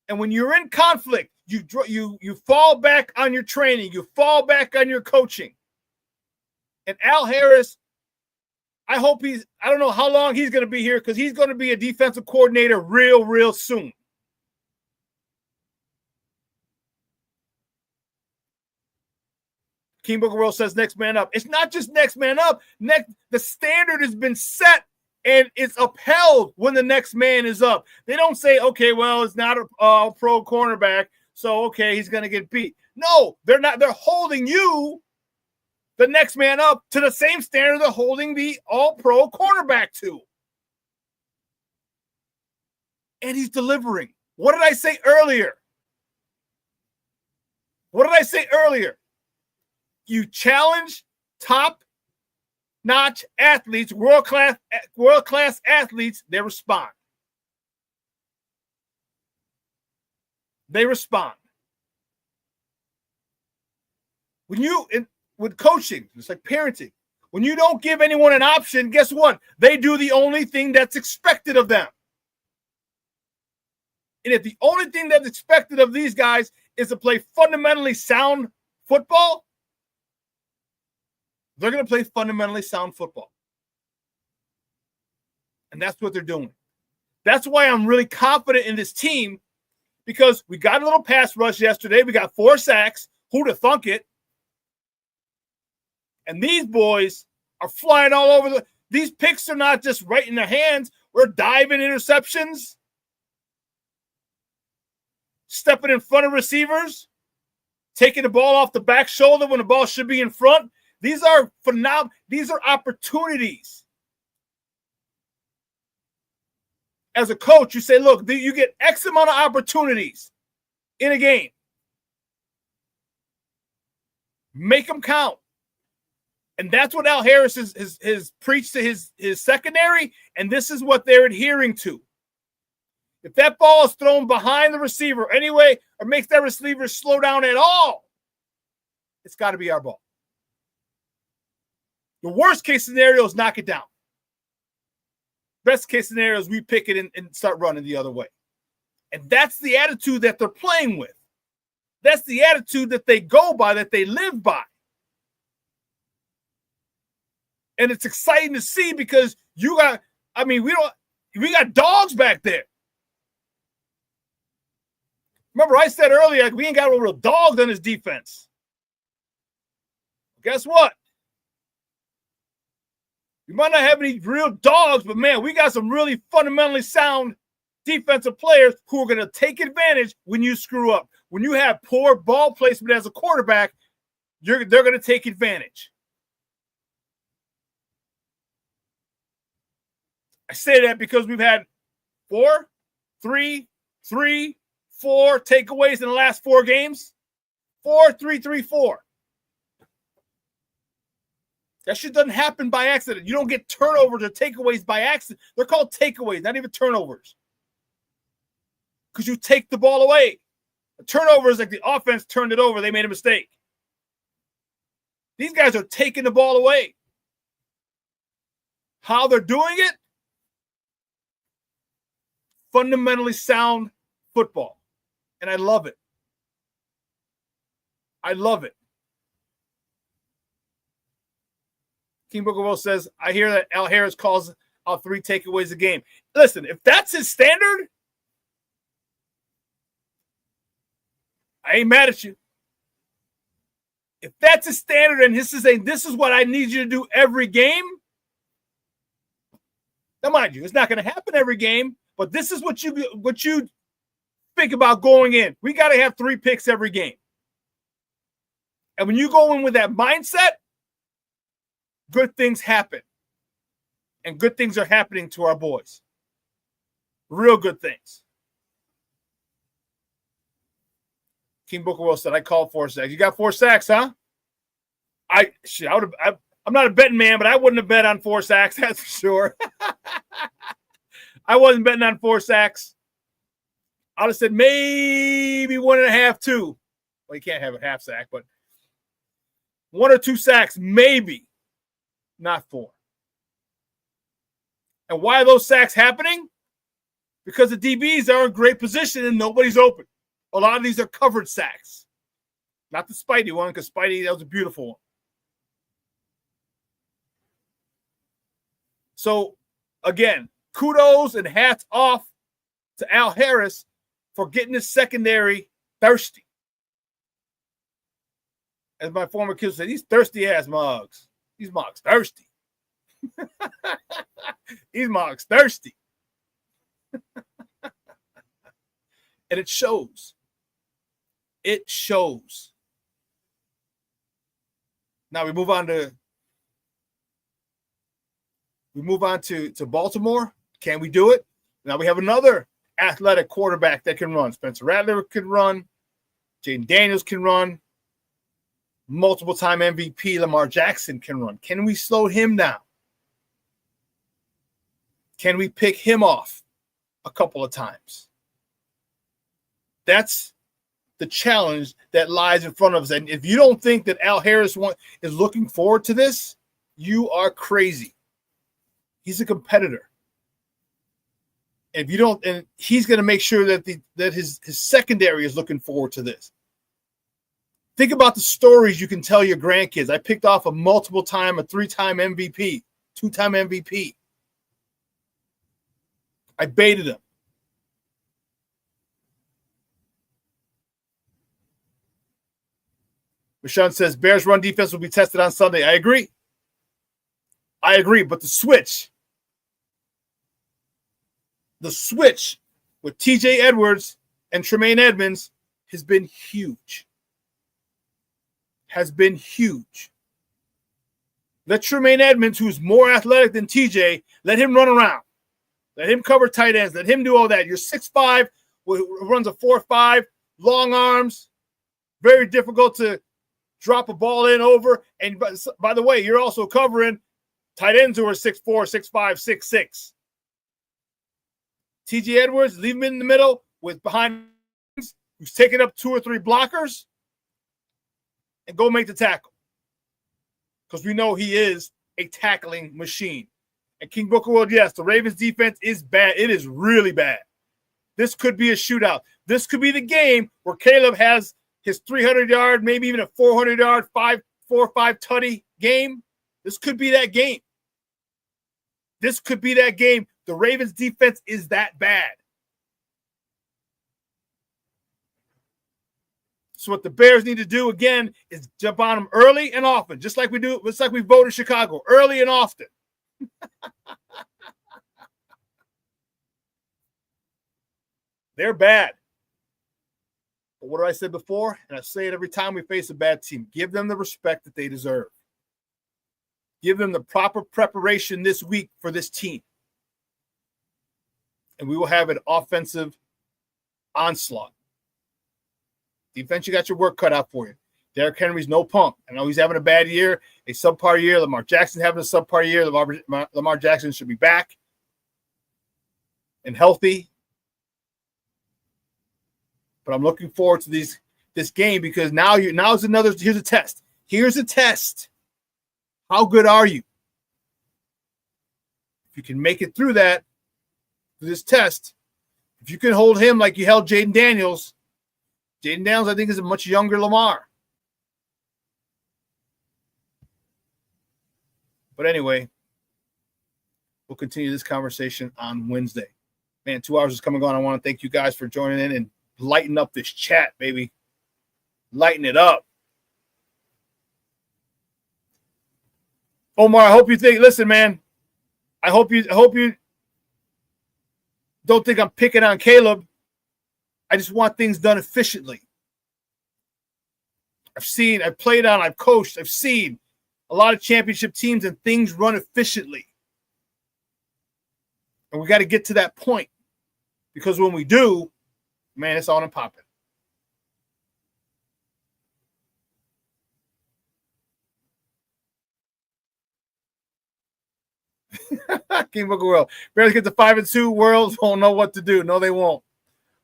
And when you're in conflict, you fall back on your training. You fall back on your coaching. And Al Harris, I don't know how long he's going to be here because he's going to be a defensive coordinator real soon. King Booker Rose says next man up. It's not just next man up. The standard has been set and it's upheld when the next man is up. They don't say, okay, well, it's not a pro cornerback, so okay, he's going to get beat. No, they're not. They're holding you, the next man up, to the same standard they're holding the all-pro cornerback to. And he's delivering. What did I say earlier? You challenge top-notch athletes, world-class athletes, they respond. they respond. With coaching, it's like parenting. When you don't give anyone an option, guess what? They do the only thing that's expected of them. And if the only thing that's expected of these guys is to play fundamentally sound football, they're going to play fundamentally sound football. And that's what they're doing. That's why I'm really confident in this team, because we got a little pass rush yesterday. We got 4 sacks. Who'd have thunk it? And these boys are flying all over. These picks are not just right in their hands. We're diving interceptions, stepping in front of receivers, taking the ball off the back shoulder when the ball should be in front. These are phenomenal. These are opportunities. As a coach, you say, look, you get X amount of opportunities in a game. Make them count. And that's what Al Harris has preached to his secondary, and this is what they're adhering to. If that ball is thrown behind the receiver anyway, or makes that receiver slow down at all, it's got to be our ball. The worst case scenario is knock it down. Best case scenario is we pick it and start running the other way. And that's the attitude that they're playing with. That's the attitude that they go by, that they live by. And it's exciting to see because we got dogs back there. Remember, I said earlier, we ain't got no real dogs on this defense. Guess what? We might not have any real dogs, but man, we got some really fundamentally sound defensive players who are going to take advantage when you screw up. When you have poor ball placement as a quarterback, they're going to take advantage. I say that because we've had 4 takeaways in the last 4 games. 4, 3, 3, 4. That shit doesn't happen by accident. You don't get turnovers or takeaways by accident. They're called takeaways, not even turnovers. Because you take the ball away. A turnover is like the offense turned it over. They made a mistake. These guys are taking the ball away. How they're doing it? Fundamentally sound football. And I love it. I love it. King Booker says, I hear that Al Harris calls out 3 takeaways a game. Listen, if that's his standard, I ain't mad at you. If that's his standard and this is what I need you to do every game, now mind you, it's not going to happen every game, but this is what you think about going in. We got to have 3 picks every game. And when you go in with that mindset, good things happen. And good things are happening to our boys. Real good things. King Booker said, I called 4 sacks. You got 4 sacks, huh? I'm not a betting man, but I wouldn't have bet on 4 sacks, that's for sure. I wasn't betting on 4 sacks. I would have said maybe 1.5, 2. Well, you can't have a half sack, but 1 or 2 sacks, maybe. Not 4. And why are those sacks happening? Because the DBs are in great position and nobody's open. A lot of these are covered sacks. Not the Spidey one, because Spidey, that was a beautiful one. So, again, kudos and hats off to Al Harris for getting his secondary thirsty. As my former kid said, these thirsty-ass mugs. These mugs thirsty. These mugs thirsty. And it shows. It shows. Now we move on to Baltimore. Can we do it? Now we have another athletic quarterback that can run. Spencer Rattler can run. Jaden Daniels can run. Multiple-time MVP Lamar Jackson can run. Can we slow him down? Can we pick him off a couple of times? That's the challenge that lies in front of us. And if you don't think that Al Harris is looking forward to this, you are crazy. He's a competitor. If you don't, and he's going to make sure that his secondary is looking forward to this. Think about the stories you can tell your grandkids. I picked off a 3-time MVP, 2-time MVP. I baited him. Rashawn says, Bears run defense will be tested on Sunday. I agree. But the switch with TJ Edwards and Tremaine Edmonds has been huge. Let Tremaine Edmonds, who's more athletic than TJ, let him run around. Let him cover tight ends. Let him do all that. You're 6'5", runs a 4.5, long arms, very difficult to drop a ball in over. And by the way, you're also covering tight ends who are 6'4", 6'5", 6'6". TJ Edwards, leave him in the middle with behind who's taking up 2 or 3 blockers and go make the tackle. Because we know he is a tackling machine. And King Booker World, yes, the Ravens defense is bad. It is really bad. This could be a shootout. This could be the game where Caleb has his 300-yard, maybe even a 400-yard, 4 or 5 tutty game. This could be that game. The Ravens defense is that bad. So what the Bears need to do again is jump on them early and often, just like we vote in Chicago, early and often. They're bad. But what I said before, and I say it every time we face a bad team, give them the respect that they deserve. Give them the proper preparation this week for this team. And we will have an offensive onslaught. Defense, you got your work cut out for you. Derrick Henry's no punk. I know he's having a bad year, a subpar year. Lamar Jackson's having a subpar year. Lamar Jackson should be back and healthy. But I'm looking forward to this game because here's a test. Here's a test. How good are you? If you can make it through this test, if you can hold him like you held Jaden Daniels, I think, is a much younger Lamar. But anyway, we'll continue this conversation on Wednesday. Man, 2 hours is coming on. I want to thank you guys for joining in and lighten up this chat, baby. Lighten it up. Omar, I hope you think, listen, man, I hope you don't think I'm picking on Caleb. I just want things done efficiently. I've played on, I've coached, I've seen a lot of championship teams and things run efficiently. And we got to get to that point because when we do, man, it's on and popping. King Booker World. Bears get to 5-2. Worlds won't know what to do. No, they won't.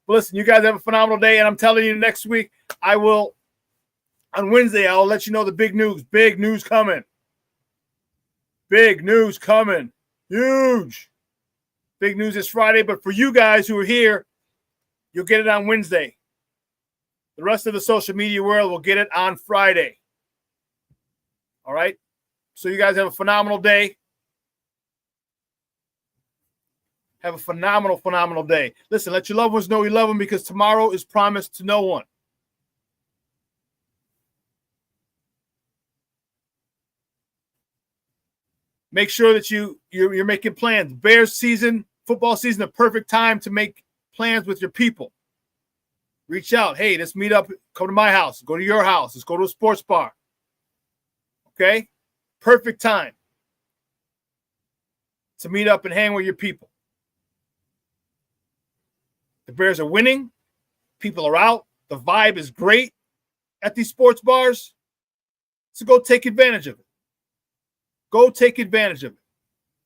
But listen, you guys have a phenomenal day, and I'm telling you, next week on Wednesday, I'll let you know the big news. Big news coming. Big news coming. Huge. Big news is Friday, but for you guys who are here, you'll get it on Wednesday. The rest of the social media world will get it on Friday. All right? So you guys have a phenomenal day. Have a phenomenal, phenomenal day. Listen, let your loved ones know you love them because tomorrow is promised to no one. Make sure that you're making plans. Bears season, football season, a perfect time to make plans with your people. Reach out. Hey, let's meet up. Come to my house. Go to your house. Let's go to a sports bar. Okay? Perfect time to meet up and hang with your people. The Bears are winning. People are out. The vibe is great at these sports bars. So go take advantage of it. Go take advantage of it.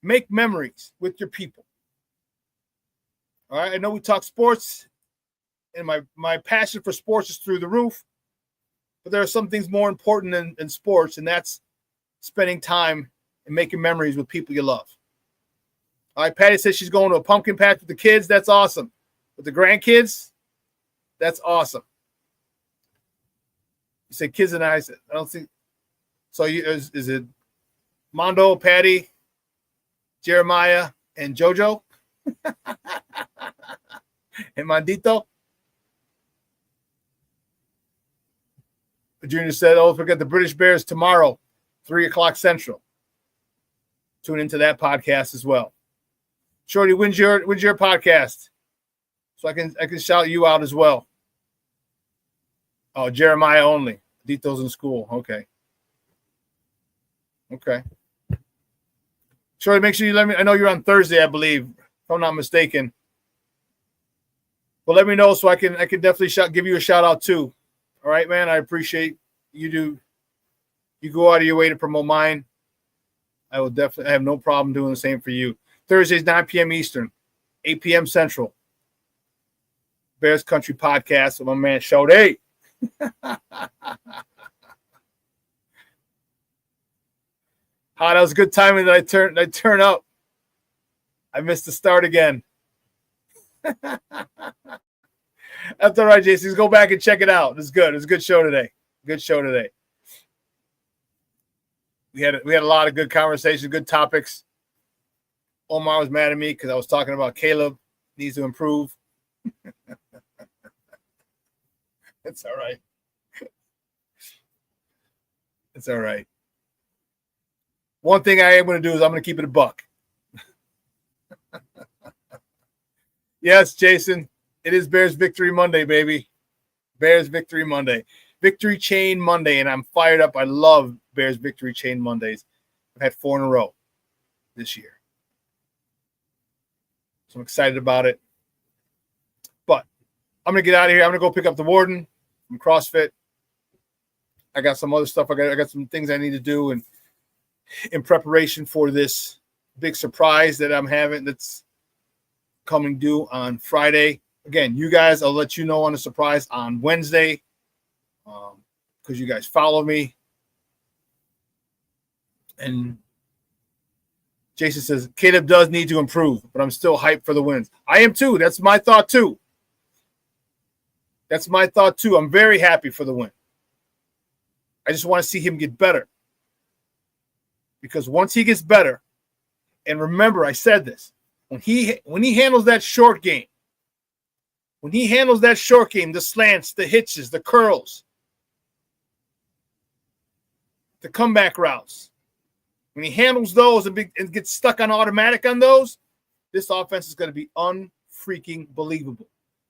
Make memories with your people. All right. I know we talk sports and my passion for sports is through the roof. But there are some things more important in sports, and that's spending time and making memories with people you love. All right, Patty says she's going to a pumpkin patch with the kids. That's awesome. With the grandkids, that's awesome. You said kids and I said, I don't think so. Is it Mondo, Patty, Jeremiah, and JoJo? And Mandito? Junior said, don't forget the British Bears tomorrow, 3:00 Central. Tune into that podcast as well. Shorty, when's your podcast? So I can shout you out as well. Oh, Jeremiah only. Dito's in school. Okay. Shorty, make sure you let me. I know you're on Thursday, I believe, if I'm not mistaken. But let me know so I can definitely give you a shout out too. All right, man. I appreciate you do. You go out of your way to promote mine. I will definitely. I have no problem doing the same for you. Thursdays, 9 p.m. Eastern, 8 p.m. Central. Bears Country Podcast with my man Showday. That was good timing that I turn up. I missed the start again. That's all right, Jason. Go back and check it out. It's good. It's a good show today. We had a lot of good conversation, good topics. Omar was mad at me because I was talking about Caleb needs to improve. It's all right. It's all right. One thing I am going to do is I'm going to keep it a buck. Yes, Jason, it is Bears Victory Monday, baby. Bears Victory Monday. Victory Chain Monday, and I'm fired up. I love Bears Victory Chain Mondays. I've had 4 in a row this year. So I'm excited about it. But I'm going to get out of here. I'm going to go pick up the warden from CrossFit. I got some other stuff. I got some things I need to do and in preparation for this big surprise that I'm having that's coming due on Friday. Again, you guys, I'll let you know on the surprise on Wednesday because you guys follow me. And Jason says, Caleb does need to improve, but I'm still hyped for the wins. I am too. That's my thought too. I'm very happy for the win. I just want to see him get better. Because once he gets better, and remember, I said this, when he handles that short game, the slants, the hitches, the curls, the comeback routes, when he handles those and gets stuck on automatic on those, this offense is going to be unfreaking believable.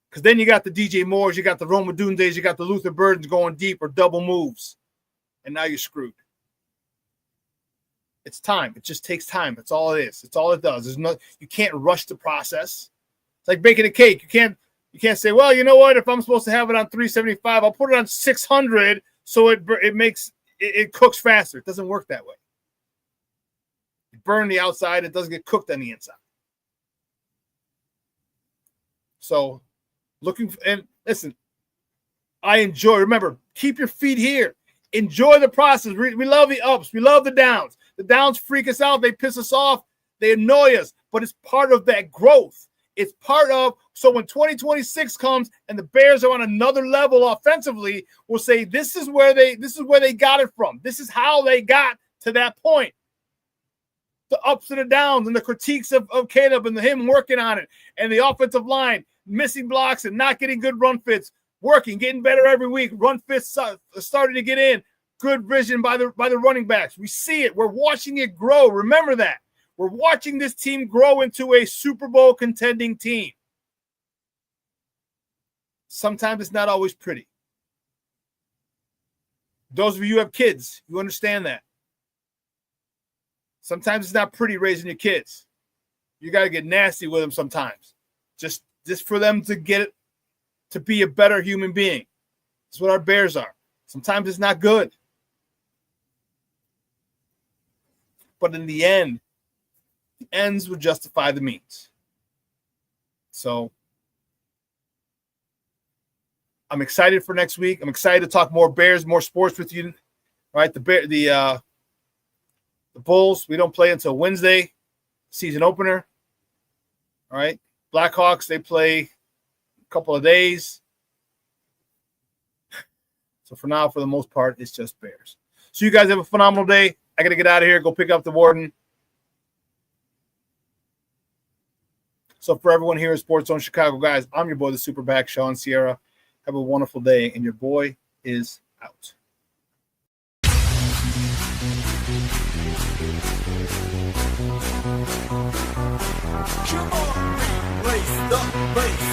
Because then you got the DJ Moores, you got the Roma Dundes, you got the Luther Burdens going deep or double moves, and now you're screwed. It's time. It just takes time. That's all it is. That's all it does. You can't rush the process. It's like baking a cake. You can't say, well, you know what? If I'm supposed to have it on 375, I'll put it on 600 so it cooks faster. It doesn't work that way. You burn the outside, it doesn't get cooked on the inside. So and listen, I enjoy. Remember, keep your feet here. Enjoy the process. We love the ups. We love the downs. The downs freak us out. They piss us off. They annoy us. But it's part of that growth. It's part of, so when 2026 comes and the Bears are on another level offensively, we'll say this is where they got it from. This is how they got to that point. The ups and the downs and the critiques of Caleb and him working on it and the offensive line missing blocks and not getting good run fits, working, getting better every week. Run fits starting to get in. Good vision by the running backs. We see it. We're watching it grow. Remember that. We're watching this team grow into a Super Bowl contending team. Sometimes it's not always pretty. Those of you who have kids, you understand that. Sometimes it's not pretty raising your kids. You got to get nasty with them sometimes. Just for them to get it, to be a better human being. That's what our Bears are. Sometimes it's not good. But in the end, the ends would justify the means. So I'm excited for next week. I'm excited to talk more Bears, more sports with you. All right, the Bulls, we don't play until Wednesday, season opener. All right, Blackhawks, they play a couple of days. So for now, for the most part, it's just Bears. So you guys have a phenomenal day. I got to get out of here, go pick up the warden. So for everyone here at Sports Zone Chicago, guys, I'm your boy, the SuperBack, Shawn Sierra. Have a wonderful day, and your boy is out. Come on, raise the bass.